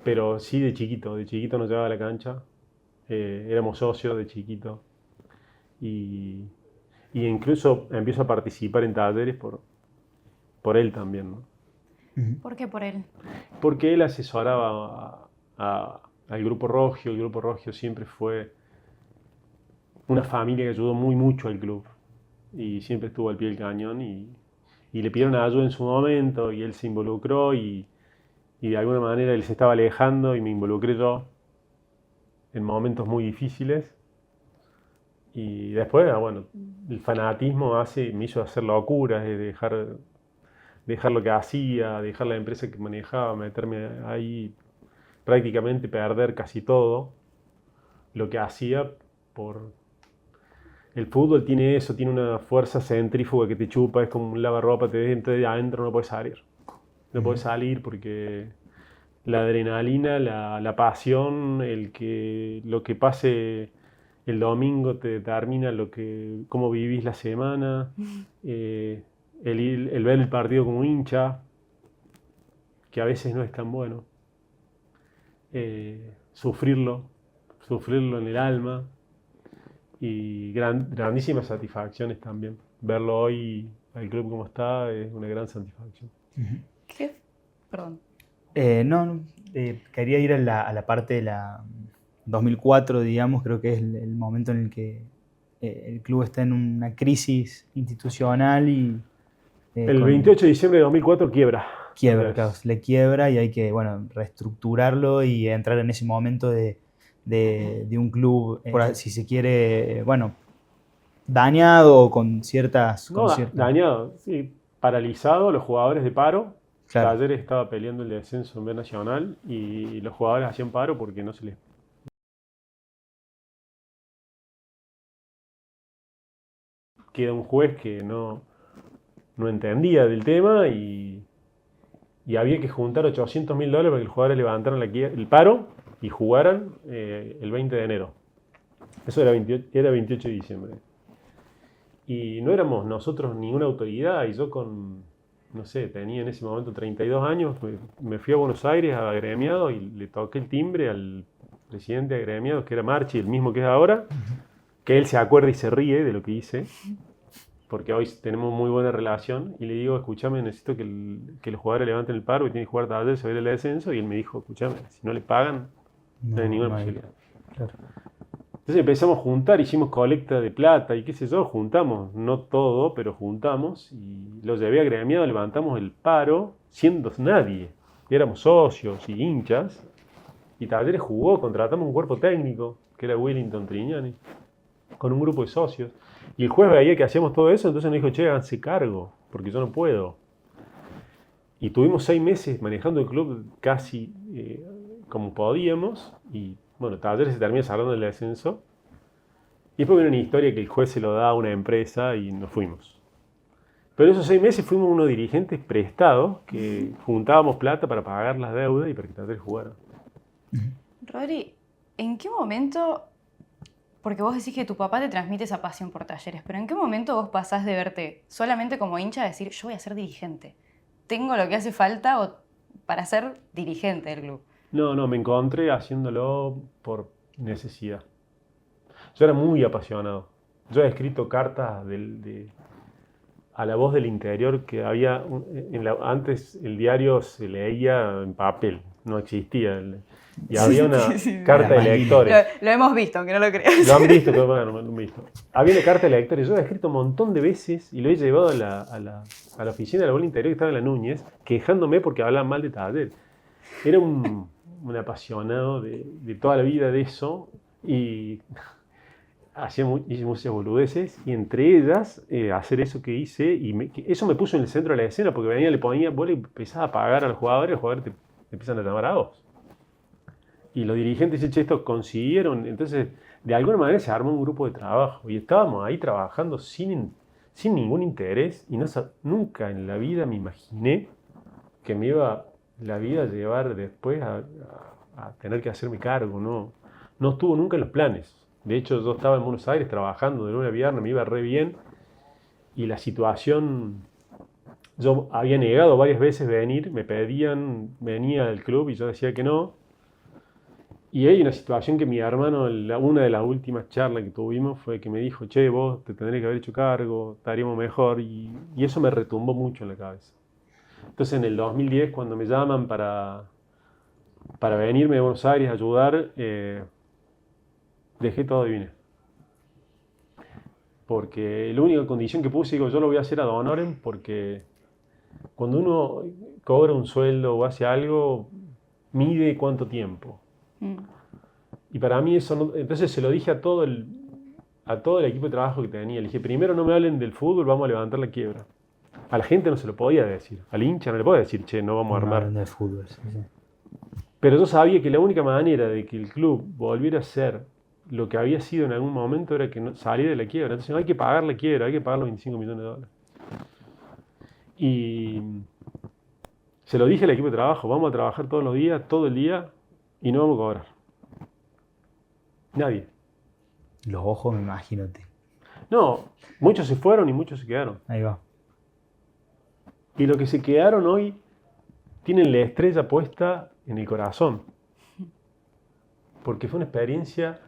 Pero sí de chiquito nos llevaba a la cancha, éramos socios de chiquito. Y incluso empiezo a participar en talleres por él también, ¿no? ¿Por qué por él? Porque él asesoraba al Grupo Rogio. El Grupo Rogio siempre fue una familia que ayudó mucho al club y siempre estuvo al pie del cañón y le pidieron ayuda en su momento y él se involucró y de alguna manera él se estaba alejando y me involucré yo en momentos muy difíciles. Y después, bueno, el fanatismo me hizo hacer locuras, de dejar lo que hacía, dejar la empresa que manejaba, meterme ahí, prácticamente perder casi todo lo que hacía por... El fútbol tiene eso, tiene una fuerza centrífuga que te chupa, es como un lavarropa, te entra de adentro, no puedes salir. No puedes salir porque la adrenalina, la pasión, lo que pase el domingo te determina cómo vivís la semana, el ver el partido como hincha, que a veces no es tan bueno, sufrirlo en el alma y grandísimas satisfacciones también. Verlo hoy al club como está es una gran satisfacción. ¿Qué? Perdón. Quería ir a la parte de la 2004, digamos, creo que es el momento en el que el club está en una crisis institucional y... el 28 de diciembre de 2004 quiebra. Claro, le quiebra y hay que, bueno, reestructurarlo y entrar en ese momento de un club, si se quiere, bueno, dañado o con ciertas... Dañado, sí, paralizado, los jugadores de paro. Claro. Talleres estaba peleando el descenso en B Nacional y los jugadores hacían paro porque no se les... Queda un juez que no entendía del tema y había que juntar $800.000 para que los jugadores levantaran el paro y jugaran el 20 de enero. Eso era 28 de diciembre. Y no éramos nosotros ninguna autoridad, y yo no sé, tenía en ese momento 32 años, me fui a Buenos Aires agremiado y le toqué el timbre al presidente de agremiados, que era Marchi, el mismo que es ahora, que él se acuerda y se ríe de lo que hice, porque hoy tenemos muy buena relación, y le digo, escúchame, necesito que los jugadores levanten el paro, que tienen que jugar Talleres, se ve el descenso, y él me dijo, escúchame, si no le pagan, no hay ninguna posibilidad. Claro. Entonces empezamos a juntar, hicimos colecta de plata y qué sé yo, juntamos, no todo, pero juntamos y lo llevé agremiado, levantamos el paro siendo nadie. Y éramos socios y hinchas y Talleres jugó, contratamos un cuerpo técnico, que era Willington Trignani, con un grupo de socios. Y el juez veía que hacíamos todo eso, entonces nos dijo, che, háganse cargo, porque yo no puedo. Y tuvimos 6 meses manejando el club casi como podíamos y bueno, Talleres se termina salvando del descenso. Y después viene una historia que el juez se lo da a una empresa y nos fuimos. Pero esos 6 meses fuimos unos dirigentes prestados que juntábamos plata para pagar las deudas y para que Talleres jugara. Rodri, ¿en qué momento, porque vos decís que tu papá te transmite esa pasión por Talleres, pero ¿en qué momento vos pasás de verte solamente como hincha a decir, yo voy a ser dirigente? Tengo lo que hace falta para ser dirigente del club. No, me encontré haciéndolo por necesidad. Yo era muy apasionado. Yo he escrito cartas a La Voz del Interior, que había, antes el diario se leía en papel, no existía. Y había una carta de lectores. Lo hemos visto, aunque no lo creas. Lo han visto, pero bueno, no lo han visto. Había una carta de lectores. Yo he escrito un montón de veces y lo he llevado a la oficina de La Voz del Interior, que estaba en la Núñez, quejándome porque hablaban mal de Talleres. Era un apasionado de toda la vida de eso y hice muchas boludeces y entre ellas hacer eso que hice y eso me puso en el centro de la escena porque venía, le ponía, vos le empezás a pagar a los jugadores te empiezan a llamar a vos. Y los dirigentes dicen, che, esto consiguieron, entonces de alguna manera se armó un grupo de trabajo y estábamos ahí trabajando sin ningún interés y nunca en la vida me imaginé que me iba la vida a llevar después a tener que hacerme cargo, no estuvo nunca en los planes. De hecho, yo estaba en Buenos Aires trabajando de lunes a viernes, me iba re bien y la situación, yo había negado varias veces venir, me pedían, venía al club y yo decía que no. Y hay una situación que mi hermano, una de las últimas charlas que tuvimos fue que me dijo, che, vos te tendrías que haber hecho cargo, estaríamos mejor y eso me retumbó mucho en la cabeza. Entonces en el 2010, cuando me llaman para venirme de Buenos Aires a ayudar, dejé todo y vine. Porque la única condición que puse, digo, yo lo voy a hacer ad honorem, porque cuando uno cobra un sueldo o hace algo, mide cuánto tiempo. Y para mí eso no, entonces se lo dije a todo el equipo de trabajo que tenía. Le dije, primero no me hablen del fútbol, vamos a levantar la quiebra. A la gente no se lo podía decir, al hincha no le podía decir, che, no vamos a armar. No de fútbol, sí. Pero yo sabía que la única manera de que el club volviera a ser lo que había sido en algún momento era que saliera de la quiebra. Entonces hay que pagar la quiebra, hay que pagar los 25 millones de dólares. Y se lo dije al equipo de trabajo, vamos a trabajar todos los días, todo el día, y no vamos a cobrar. Nadie. Los ojos, me imagino. No, muchos se fueron y muchos se quedaron. Ahí va. Y los que se quedaron hoy tienen la estrella puesta en el corazón. Porque fue una experiencia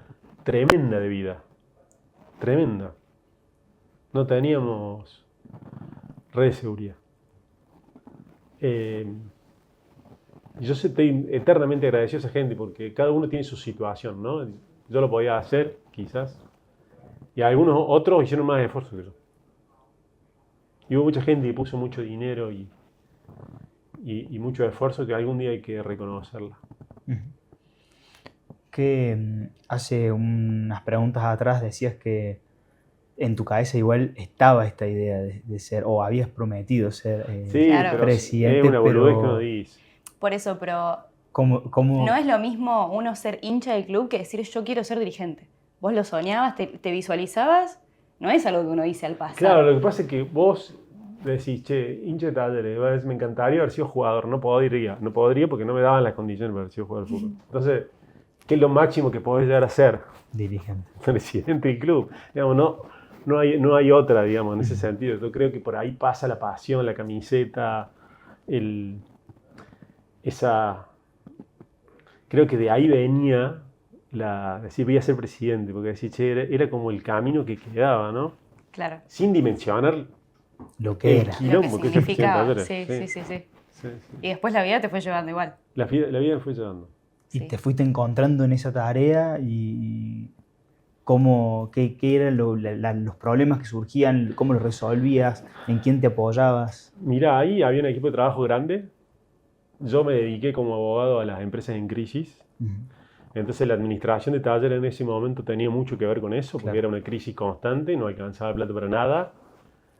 tremenda de vida. Tremenda. No teníamos red de seguridad. Yo estoy eternamente agradecido a esa gente porque cada uno tiene su situación, ¿no? Yo lo podía hacer, quizás. Y algunos otros hicieron más esfuerzo que yo. Y hubo mucha gente que puso mucho dinero y mucho esfuerzo que algún día hay que reconocerla. Que hace unas preguntas atrás decías que en tu cabeza igual estaba esta idea de ser, o habías prometido ser claro, presidente. Es una boludez que uno dice. Por eso, pero ¿Cómo? no es lo mismo uno ser hincha del club que decir yo quiero ser dirigente. Vos lo soñabas, te visualizabas, no es algo que uno dice al pasar. Claro, lo que pasa es que vos decís, che, hincha de Talleres, me encantaría haber sido jugador, no podría porque no me daban las condiciones para haber sido jugador de fútbol. Entonces, ¿qué es lo máximo que podés llegar a ser? Dirigente. Presidente del club. Digamos, no hay otra, digamos, en ese sentido. Yo creo que por ahí pasa la pasión, la camiseta, creo que de ahí venía decir, voy a ser presidente, porque decir, che, era como el camino que quedaba, ¿no? Claro. Sin dimensionar Lo que el era. quilombo Lo que que es ser presidente significaba. de Talleres. Sí. Sí. Y después la vida te fue llevando igual. La vida me fue llevando. Y Sí. te fuiste encontrando en esa tarea y qué eran los problemas que surgían, cómo los resolvías, en quién te apoyabas. Mirá, ahí había un equipo de trabajo grande. Yo me dediqué como abogado a las empresas en crisis. Entonces la administración de Talleres en ese momento tenía mucho que ver con eso, porque Claro. era una crisis constante, no alcanzaba plata para nada.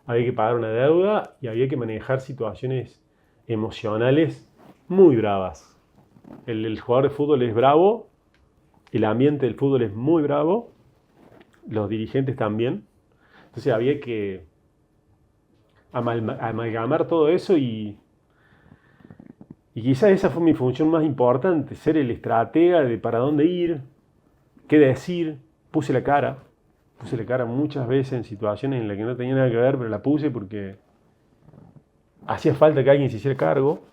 Había que pagar una deuda y había que manejar situaciones emocionales muy bravas. El jugador de fútbol es bravo, el ambiente del fútbol es muy bravo, los dirigentes también. Entonces había que amalgamar todo eso y quizás esa fue mi función más importante, ser el estratega de para dónde ir, qué decir. Puse la cara muchas veces en situaciones en las que no tenía nada que ver, pero la puse porque hacía falta que alguien se hiciera cargo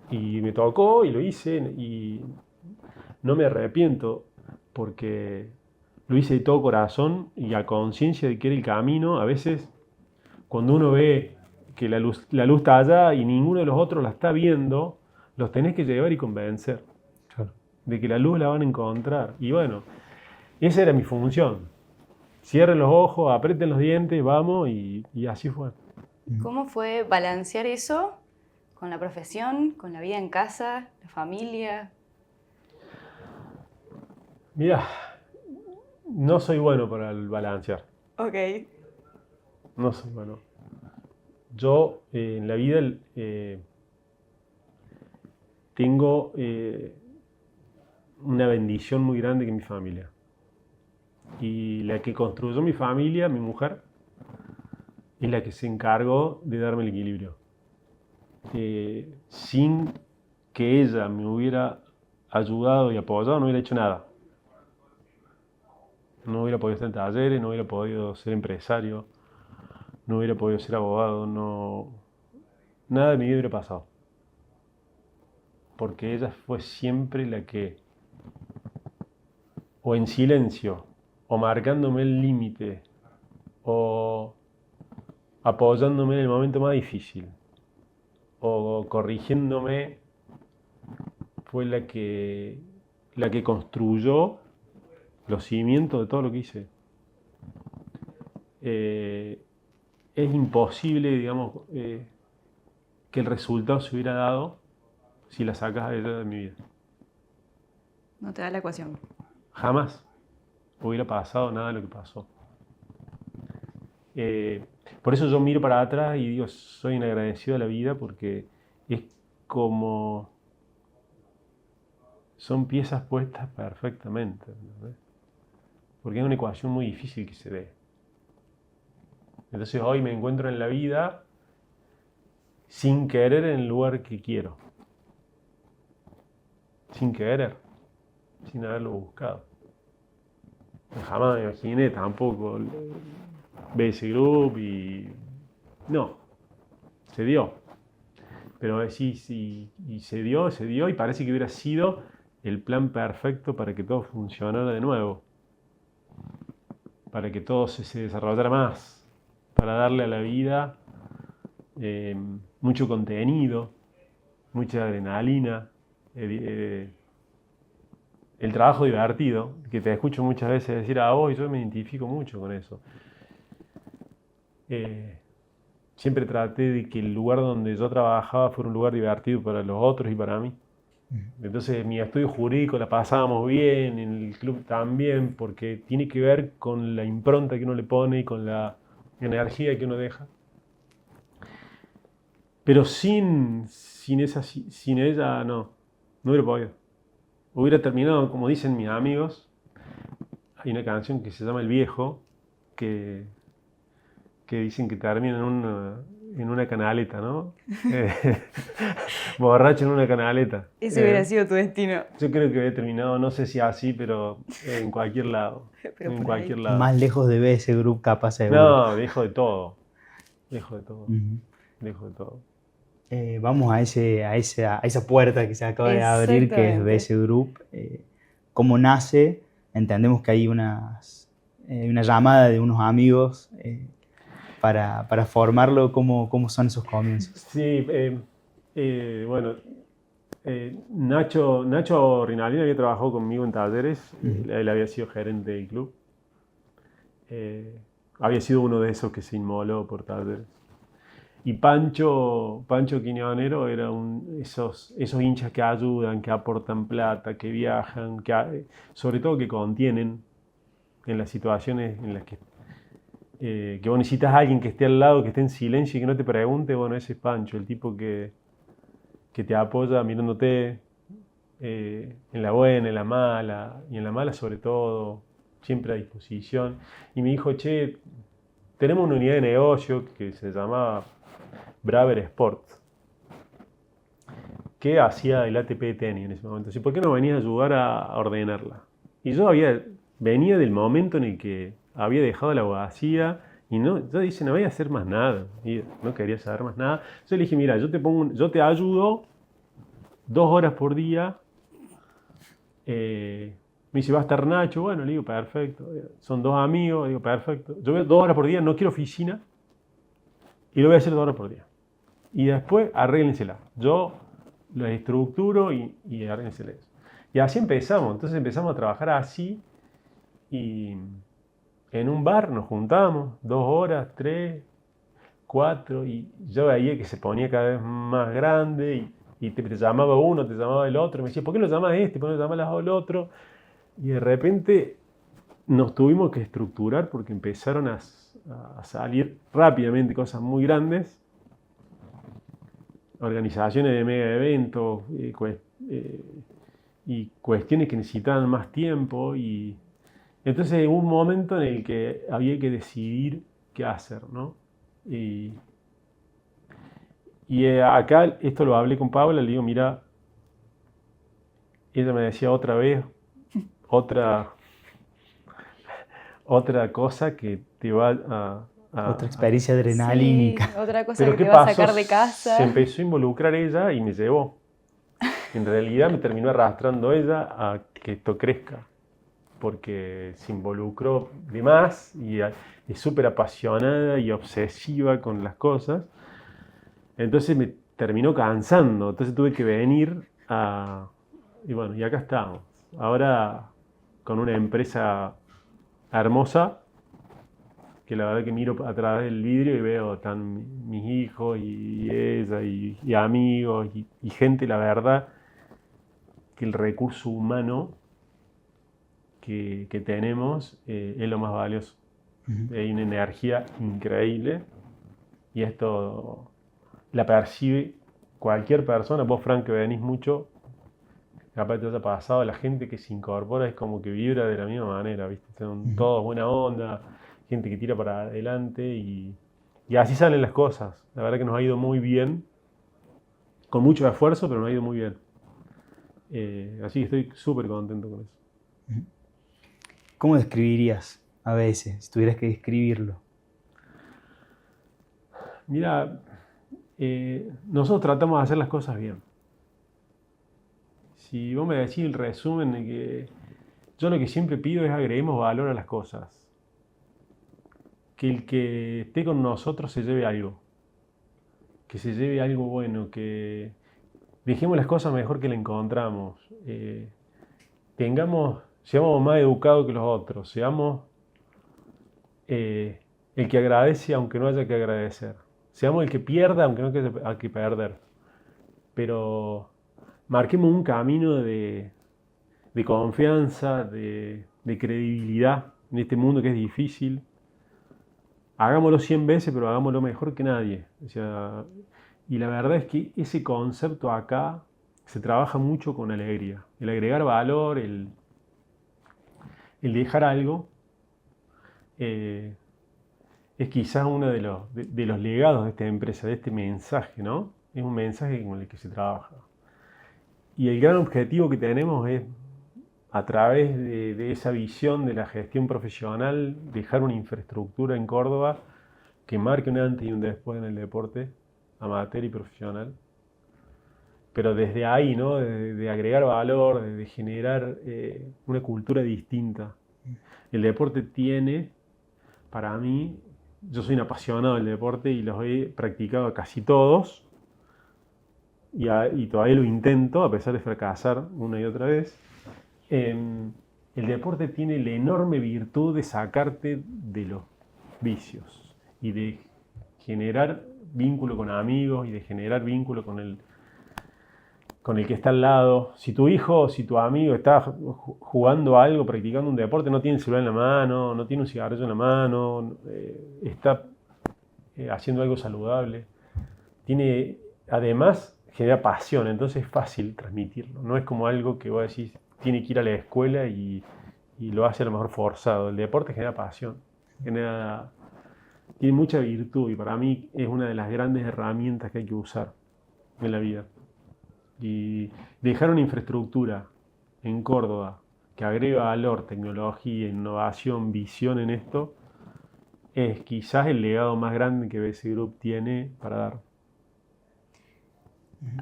y me tocó y lo hice y no me arrepiento porque lo hice de todo corazón y a conciencia de que era el camino. A veces cuando uno ve que la luz está allá y ninguno de los otros la está viendo, los tenés que llevar y convencer de que la luz la van a encontrar. Y bueno, esa era mi función. Cierren los ojos, aprieten los dientes, vamos, y así fue. ¿Cómo fue balancear eso con la profesión, con la vida en casa, la familia? Mira, no soy bueno para el balancear. Ok. No soy bueno. Yo en la vida tengo una bendición muy grande que es mi familia. Y la que construyó mi familia, mi mujer, es la que se encargó de darme el equilibrio. Sin que ella me hubiera ayudado y apoyado, no hubiera hecho nada. No hubiera podido estar en Talleres, no hubiera podido ser empresario, no hubiera podido ser abogado, nada de mi vida hubiera pasado. Porque ella fue siempre la que, o en silencio, o marcándome el límite, o apoyándome en el momento más difícil, o corrigiéndome, fue la que construyó los cimientos de todo lo que hice. Es imposible, digamos, que el resultado se hubiera dado si la sacas a ella de mi vida. No te da la ecuación. Jamás hubiera pasado nada de lo que pasó. Por eso yo miro para atrás y digo, soy un agradecido a la vida porque es como... son piezas puestas perfectamente, ¿no? Porque es una ecuación muy difícil que se dé. Entonces hoy me encuentro en la vida sin querer en el lugar que quiero. Sin querer, sin haberlo buscado. Jamás me imaginé tampoco BS Group y... no, se dio. Pero sí, y se dio y parece que hubiera sido el plan perfecto para que todo funcionara de nuevo. Para que todo se desarrollara más. Para darle a la vida mucho contenido, mucha adrenalina, el trabajo divertido, que te escucho muchas veces decir, yo me identifico mucho con eso. Siempre traté de que el lugar donde yo trabajaba fuera un lugar divertido para los otros y para mí. Entonces en mi estudio jurídico la pasábamos bien, en el club también, porque tiene que ver con la impronta que uno le pone y con la energía que uno deja. Pero sin ella no hubiera podido. Hubiera terminado, como dicen mis amigos, hay una canción que se llama El Viejo, que dicen que termina en una canaleta, ¿no? Borracho en una canaleta. Ese hubiera sido tu destino. Yo creo que hubiera terminado, no sé si así, pero en cualquier lado. Pero En por cualquier ahí. lado. Más lejos de BS Group capaz seguro. No, dejo de todo. Dejo de todo. Ujú. Dejo de todo. Vamos a esa puerta que se acaba de abrir, que es Exactamente. BS Group. ¿Cómo nace? Entendemos que hay una llamada de unos amigos para formarlo. ¿Cómo son esos comienzos? Sí, bueno, Nacho Rinaldi había trabajado conmigo en talleres, él había sido gerente del club, había sido uno de esos que se inmoló por talleres. Y Pancho Quiñonero era esos hinchas que ayudan, que aportan plata, que viajan, sobre todo que contienen en las situaciones en las que vos necesitas a alguien que esté al lado, que esté en silencio y que no te pregunte. Bueno, ese es Pancho, el tipo que te apoya mirándote en la buena, en la mala, y en la mala sobre todo, siempre a disposición. Y me dijo, che, tenemos una unidad de negocio que se llamaba Braver Sports, que hacía el ATP de tenis en ese momento. Así, ¿por qué no venías a ayudar a ordenarla? Y yo venía del momento en el que había dejado la abogacía y yo dije, no voy a hacer más nada. Y no quería saber más nada. Yo le dije, mira, yo te ayudo 2 horas por día. Me dice, va a estar Nacho. Bueno, le digo, perfecto. Son 2 amigos, digo, perfecto. Yo voy 2 horas por día, no quiero oficina y lo voy a hacer 2 horas por día. Y después arréglensela. Yo lo estructuro y arréglensela eso. Y así empezamos. Entonces empezamos a trabajar así y en un bar nos juntábamos 2 horas, 3, 4 y yo veía que se ponía cada vez más grande y te llamaba uno, te llamaba el otro. Y me decía, ¿por qué lo llamas este? ¿Por qué lo llamas al otro? Y de repente nos tuvimos que estructurar porque empezaron a salir rápidamente cosas muy grandes. Organizaciones de mega eventos y cuestiones que necesitaban más tiempo y entonces hubo un momento en el que había que decidir qué hacer, ¿no? Y acá esto lo hablé con Paula, le digo, mira, ella me decía otra vez, otra cosa que te va Otra experiencia Sí, adrenalínica. otra cosa Pero que ¿qué te va a pasó? sacar de casa. Se empezó a involucrar ella y me llevó. En realidad me terminó arrastrando ella a que esto crezca, porque se involucró de más y es súper apasionada y obsesiva con las cosas. Entonces me terminó cansando, entonces tuve que venir y bueno, y acá estamos. Ahora con una empresa hermosa, que la verdad que miro a través del vidrio y veo están mis hijos y ella y amigos y gente, la verdad que el recurso humano que tenemos es lo más valioso. Hay una energía increíble y esto la percibe cualquier persona. Vos, Frank, que venís mucho, capaz te haya pasado, la gente que se incorpora es como que vibra de la misma manera, ¿viste? Son todos buena onda, gente que tira para adelante y así salen las cosas. La verdad que nos ha ido muy bien, con mucho esfuerzo, pero nos ha ido muy bien. Así que estoy súper contento con eso. ¿Cómo describirías a veces, si tuvieras que describirlo? Mira, nosotros tratamos de hacer las cosas bien. Si vos me decís el resumen de que yo lo que siempre pido es agreguemos valor a las cosas. Que el que esté con nosotros se lleve algo. Que se lleve algo bueno, que dejemos las cosas mejor que la encontramos. Seamos más educados que los otros. Seamos el que agradece aunque no haya que agradecer. Seamos el que pierda aunque no haya que perder. Pero marquemos un camino de confianza, de credibilidad en este mundo que es difícil. Hagámoslo 100 veces, pero hagámoslo mejor que nadie. O sea, y la verdad es que ese concepto acá se trabaja mucho con alegría. El agregar valor, el dejar algo, es es quizás uno de los legados de esta empresa, de este mensaje, ¿no? Es un mensaje con el que se trabaja. Y el gran objetivo que tenemos es, a través de esa visión de la gestión profesional, dejar una infraestructura en Córdoba que marque un antes y un después en el deporte amateur y profesional. Pero desde ahí, ¿no? De agregar valor, de generar una cultura distinta. El deporte tiene, para mí, yo soy un apasionado del deporte y los he practicado casi todos, y todavía lo intento, a pesar de fracasar una y otra vez. El deporte tiene la enorme virtud de sacarte de los vicios y de generar vínculo con amigos y de generar vínculo con el que está al lado. Si tu hijo o si tu amigo está jugando algo, practicando un deporte, no tiene el celular en la mano, no tiene un cigarrillo en la mano, está haciendo algo saludable, además genera pasión, entonces es fácil transmitirlo. No es como algo que vos decís, tiene que ir a la escuela y lo hace a lo mejor forzado. El deporte genera pasión, tiene mucha virtud y para mí es una de las grandes herramientas que hay que usar en la vida. Y dejar una infraestructura en Córdoba que agrega valor, tecnología, innovación, visión en esto, es quizás el legado más grande que BC Group tiene para dar.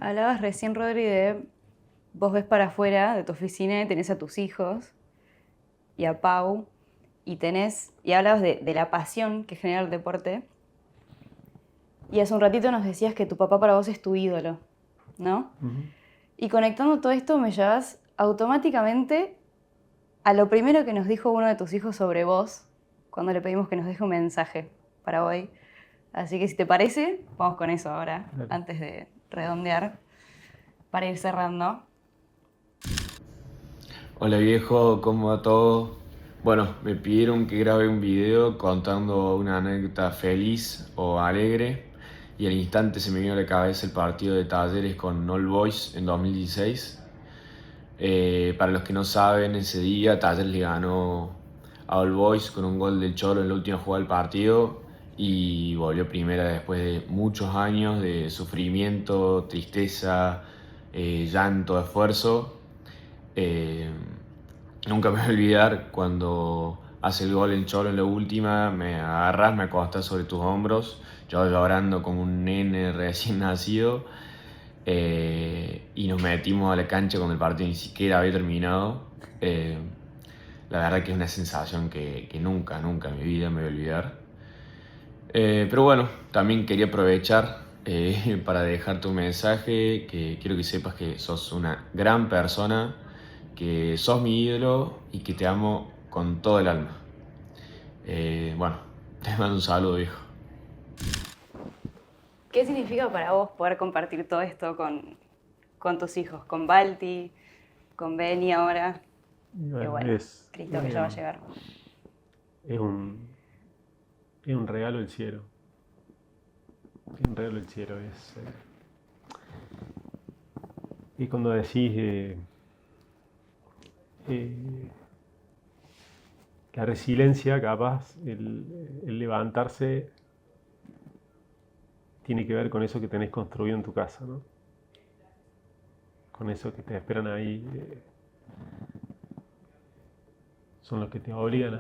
Hablabas recién, Rodri, de vos ves para afuera de tu oficina y tenés a tus hijos y a Pau y hablabas de la pasión que genera el deporte. Y hace un ratito nos decías que tu papá para vos es tu ídolo, ¿no? Uh-huh. Y conectando todo esto me llevas automáticamente a lo primero que nos dijo uno de tus hijos sobre vos cuando le pedimos que nos deje un mensaje para hoy. Así que si te parece, vamos con eso ahora, Dale. Antes de redondear, para ir cerrando. Hola viejo, ¿cómo va todo? Bueno, me pidieron que grabe un video contando una anécdota feliz o alegre y al instante se me vino a la cabeza el partido de Talleres con All Boys en 2016. Para los que no saben, ese día Talleres le ganó a All Boys con un gol del Cholo en la última jugada del partido y volvió primera después de muchos años de sufrimiento, tristeza, llanto, esfuerzo. Nunca me voy a olvidar cuando hace el gol el Cholo en la última, me agarras, me acostas sobre tus hombros, yo llorando como un nene recién nacido, y nos metimos a la cancha cuando el partido ni siquiera había terminado. La verdad que es una sensación que nunca en mi vida me voy a olvidar. Pero bueno, también quería aprovechar para dejarte un mensaje, que quiero que sepas que sos una gran persona, que sos mi ídolo y que te amo con todo el alma. Bueno, te mando un saludo, viejo. ¿Qué significa para vos poder compartir todo esto con tus hijos? Con Balti, con Beni ahora. Bueno, y bueno, Cristo que ya va a llegar. Es un regalo del cielo. Es un regalo del cielo. Y cuando decís la resiliencia, capaz, el levantarse, tiene que ver con eso que tenés construido en tu casa, ¿no? Con eso que te esperan ahí. Son los que te obligan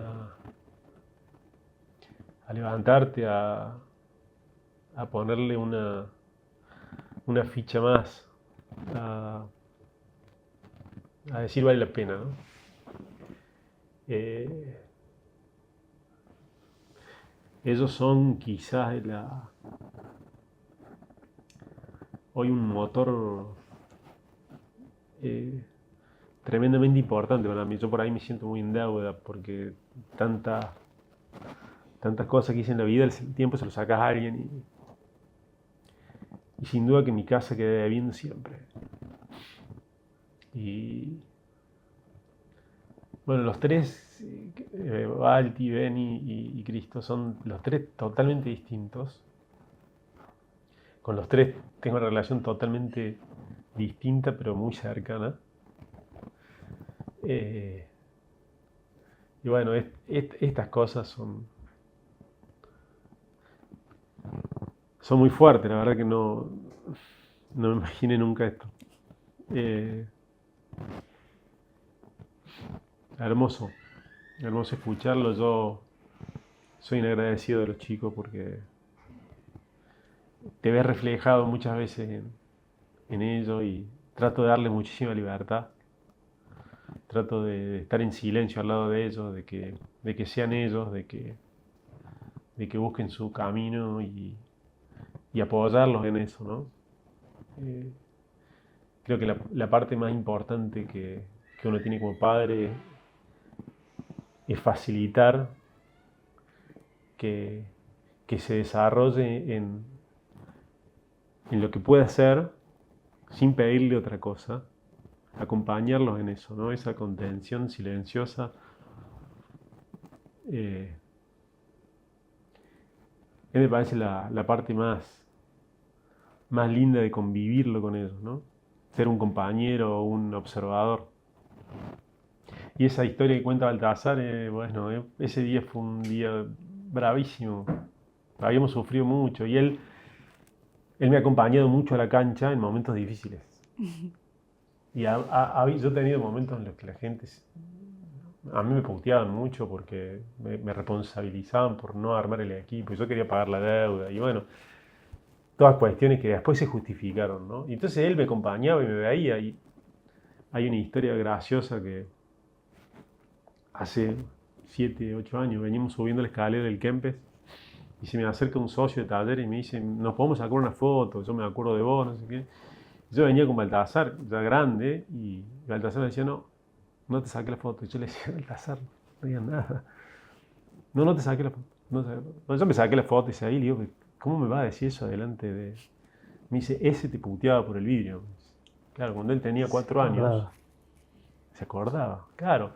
a levantarte, a ponerle una ficha más, a decir vale la pena, ¿no? Ellos son quizás hoy un motor tremendamente importante para mí. Yo por ahí me siento muy en deuda porque tantas cosas que hice en la vida, el tiempo se lo sacas a alguien y sin duda que mi casa queda debiendo siempre. Y bueno, los tres, Balti, Beni y Cristo, son los tres totalmente distintos. Con los tres tengo una relación totalmente distinta pero muy cercana. Y bueno, estas cosas son muy fuertes, la verdad que no me imaginé nunca esto. Hermoso, hermoso escucharlo. Yo soy un agradecido de los chicos porque te ves reflejado muchas veces en ellos y trato de darles muchísima libertad. Trato de estar en silencio al lado de ellos, de que sean ellos, de que busquen su camino y apoyarlos en eso, ¿no? Creo que la parte más importante que uno tiene como padre es facilitar que se desarrolle en lo que pueda hacer sin pedirle otra cosa, acompañarlos en eso, ¿no? Esa contención silenciosa. Me parece la parte más linda de convivirlo con ellos, ¿no? Ser un compañero o un observador. Y esa historia que cuenta Baltasar, bueno, ese día fue un día bravísimo. Habíamos sufrido mucho y él me ha acompañado mucho a la cancha en momentos difíciles. Y yo he tenido momentos en los que la gente, a mí me puteaban mucho porque me responsabilizaban por no armar el equipo. Yo quería pagar la deuda y bueno, todas cuestiones que después se justificaron, ¿no? Y entonces él me acompañaba y me veía y hay una historia graciosa que hace 7, 8 años veníamos subiendo la escalera del Kempes y se me acerca un socio de taller y me dice, nos podemos sacar una foto, yo me acuerdo de vos, no sé qué. Yo venía con Baltasar, ya grande, y Baltasar me decía, no te saqué la foto. Y yo le decía, Baltasar, no digas nada. No te saqué la foto. No, yo me saqué la foto y se ahí le digo, ¿cómo me va a decir eso delante de...? Me dice, ese te puteaba por el vidrio. Claro, cuando él tenía 4 años, se acordaba, claro.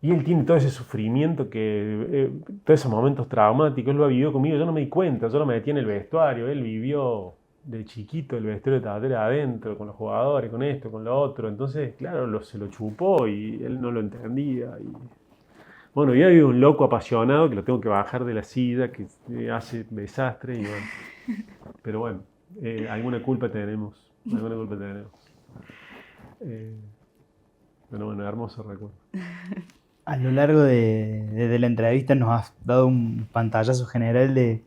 Y él tiene todo ese sufrimiento, todos esos momentos traumáticos, él lo ha vivido conmigo, yo no me di cuenta, yo lo metí en el vestuario, él vivió de chiquito el vestuario de Tabatera adentro, con los jugadores, con esto, con lo otro, entonces, claro, se lo chupó y él no lo entendía. Bueno, y hay un loco apasionado que lo tengo que bajar de la silla, que hace desastre, y bueno. Pero bueno, alguna culpa tenemos, Pero bueno, hermoso recuerdo. A lo largo de la entrevista nos has dado un pantallazo general de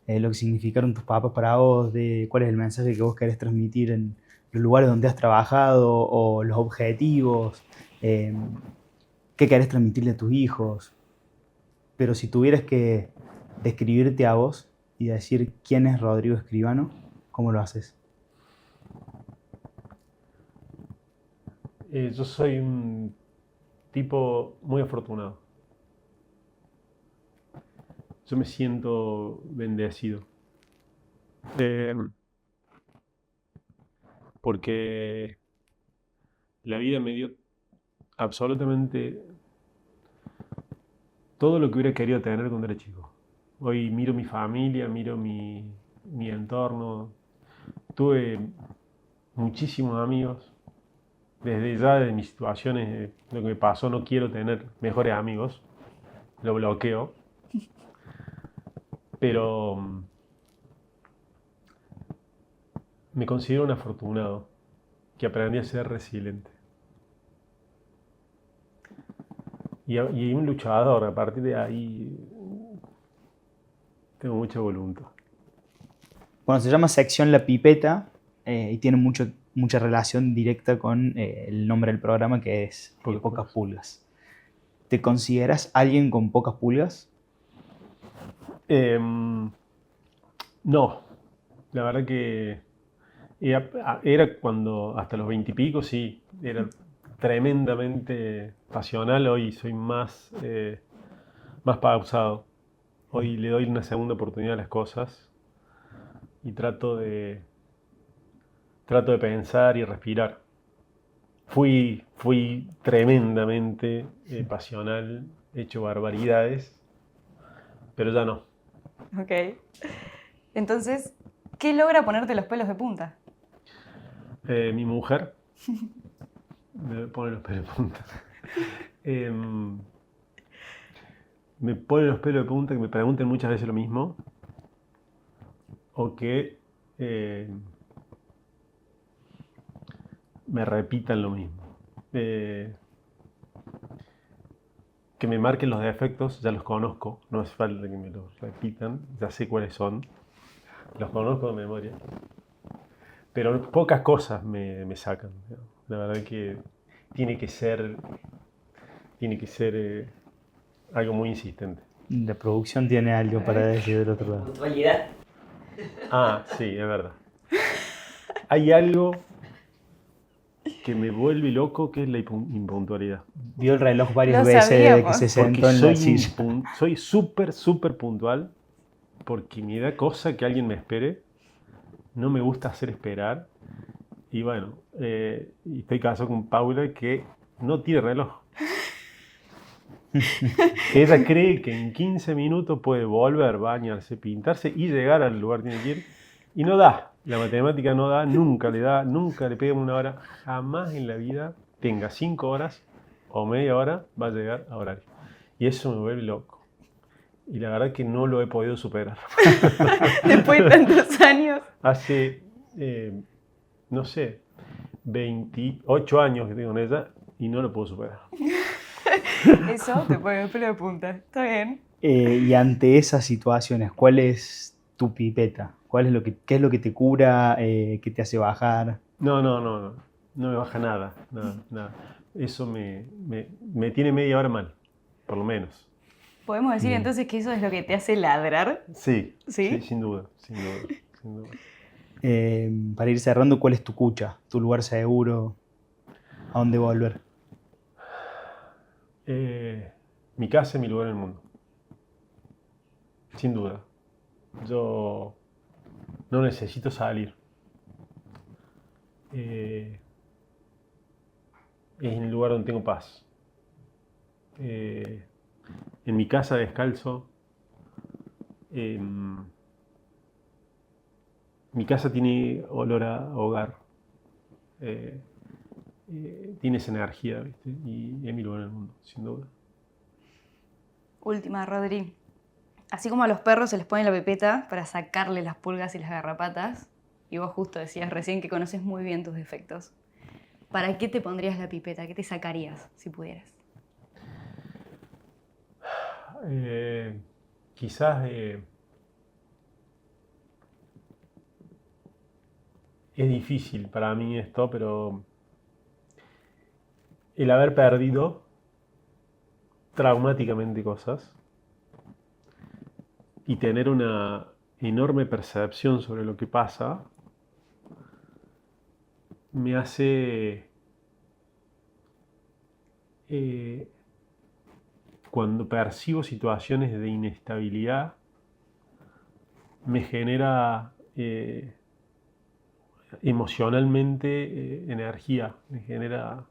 lo que significaron tus papás para vos, de cuál es el mensaje que vos querés transmitir en los lugares donde has trabajado o los objetivos, qué querés transmitirle a tus hijos. Pero si tuvieras que describirte a vos y decir quién es Rodrigo Escribano, ¿cómo lo haces? Yo soy un tipo muy afortunado. Yo me siento bendecido. Porque la vida me dio absolutamente todo lo que hubiera querido tener cuando era chico. Hoy miro mi familia, miro mi entorno. Tuve muchísimos amigos. Desde ya de mis situaciones, lo que me pasó, no quiero tener mejores amigos. Lo bloqueo. Pero me considero un afortunado que aprendí a ser resiliente. Y un luchador, a partir de ahí tengo mucha voluntad. Bueno, se llama Sección La Pipeta y tiene mucha relación directa con el nombre del programa, que es Pocas Pulgas. ¿Te consideras alguien con pocas pulgas? No, la verdad que era cuando, hasta los 20 y pico, sí, era tremendamente pasional. Hoy soy más pausado. Hoy le doy una segunda oportunidad a las cosas y trato de pensar y respirar. Fui tremendamente pasional, he hecho barbaridades, pero ya no. Ok. Entonces, ¿qué logra ponerte los pelos de punta? Mi mujer me pone los pelos de punta. Me pone los pelos de punta que me pregunten muchas veces lo mismo. o que me repitan lo mismo. Que me marquen los defectos, ya los conozco, no hace falta que me los repitan, ya sé cuáles son, los conozco de memoria. Pero pocas cosas me sacan. La verdad que tiene que ser algo muy insistente. La producción tiene algo para decir del otro lado. Puntualidad. Ah, sí, es verdad. Hay algo que me vuelve loco, que es la impuntualidad. Vio el reloj varias Lo veces desde que sabíamos. se Porque sentó en la silla. soy súper puntual, porque me da cosa que alguien me espere. No me gusta hacer esperar. Y bueno, y estoy casado con Paula, que no tiene reloj. Que ella cree que en 15 minutos puede volver, bañarse, pintarse y llegar al lugar que tiene que ir. Y no da. La matemática no da, nunca le pega una hora. Jamás en la vida, tenga 5 horas o media hora, va a llegar a horario. Y eso me vuelve loco. Y la verdad que no lo he podido superar. Después de tantos años. Hace, no sé, 28 años que tengo en ella y no lo puedo superar. Eso te pone el pelo de punta. Está bien. Y ante esas situaciones, ¿cuál es tu pipeta? ¿Qué es lo que te cura? ¿Qué te hace bajar? No me baja nada. Eso me tiene media hora mal, por lo menos. ¿Podemos decir entonces que eso es lo que te hace ladrar? Sí, ¿Sí? sin duda. Para ir cerrando, ¿cuál es tu cucha? ¿Tu lugar seguro? ¿A dónde volver? Mi casa es mi lugar en el mundo. Sin duda. Yo no necesito salir. Es el lugar donde tengo paz. En mi casa descalzo. Mi casa tiene olor a hogar. Tiene esa energía, ¿viste? Y es mi lugar en el mundo, sin duda. Última, Rodri. Así como a los perros se les pone la pipeta para sacarle las pulgas y las garrapatas, y vos justo decías recién que conoces muy bien tus defectos, ¿para qué te pondrías la pipeta? ¿Qué te sacarías si pudieras? Quizás es difícil para mí esto, pero el haber perdido traumáticamente cosas y tener una enorme percepción sobre lo que pasa me hace, cuando percibo situaciones de inestabilidad, me genera emocionalmente energía, me genera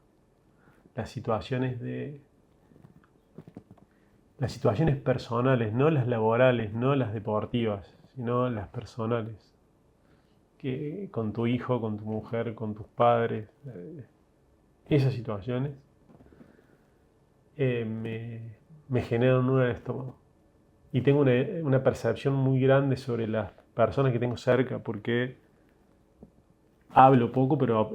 las situaciones personales, no las laborales, no las deportivas, sino las personales. Que con tu hijo, con tu mujer, con tus padres, esas situaciones me generan un nudo en el estómago. Y tengo una percepción muy grande sobre las personas que tengo cerca, porque hablo poco, pero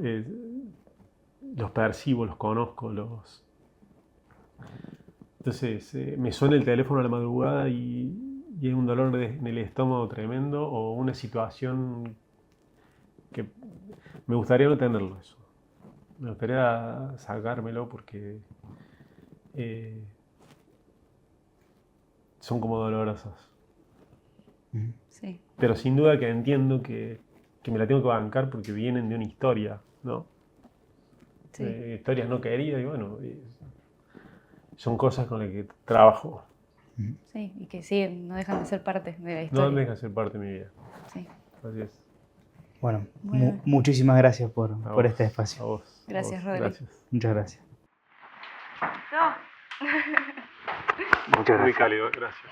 los percibo, los conozco, Entonces me suena el teléfono a la madrugada y hay un dolor en el estómago tremendo, o una situación que me gustaría no tenerlo eso. Me gustaría sacármelo porque son como dolorosas. Sí. Pero sin duda que entiendo que me la tengo que bancar porque vienen de una historia, ¿no? Sí. Historias no queridas y bueno, son cosas con las que trabajo. Sí, y que sí, no dejan de ser parte de la historia. No deja de ser parte de mi vida. Sí. Así es. Bueno, Bueno. muchísimas gracias por A vos, este a espacio. vos. Gracias, a vos. Rodri. Gracias. Muchas gracias. Muy cálido, gracias.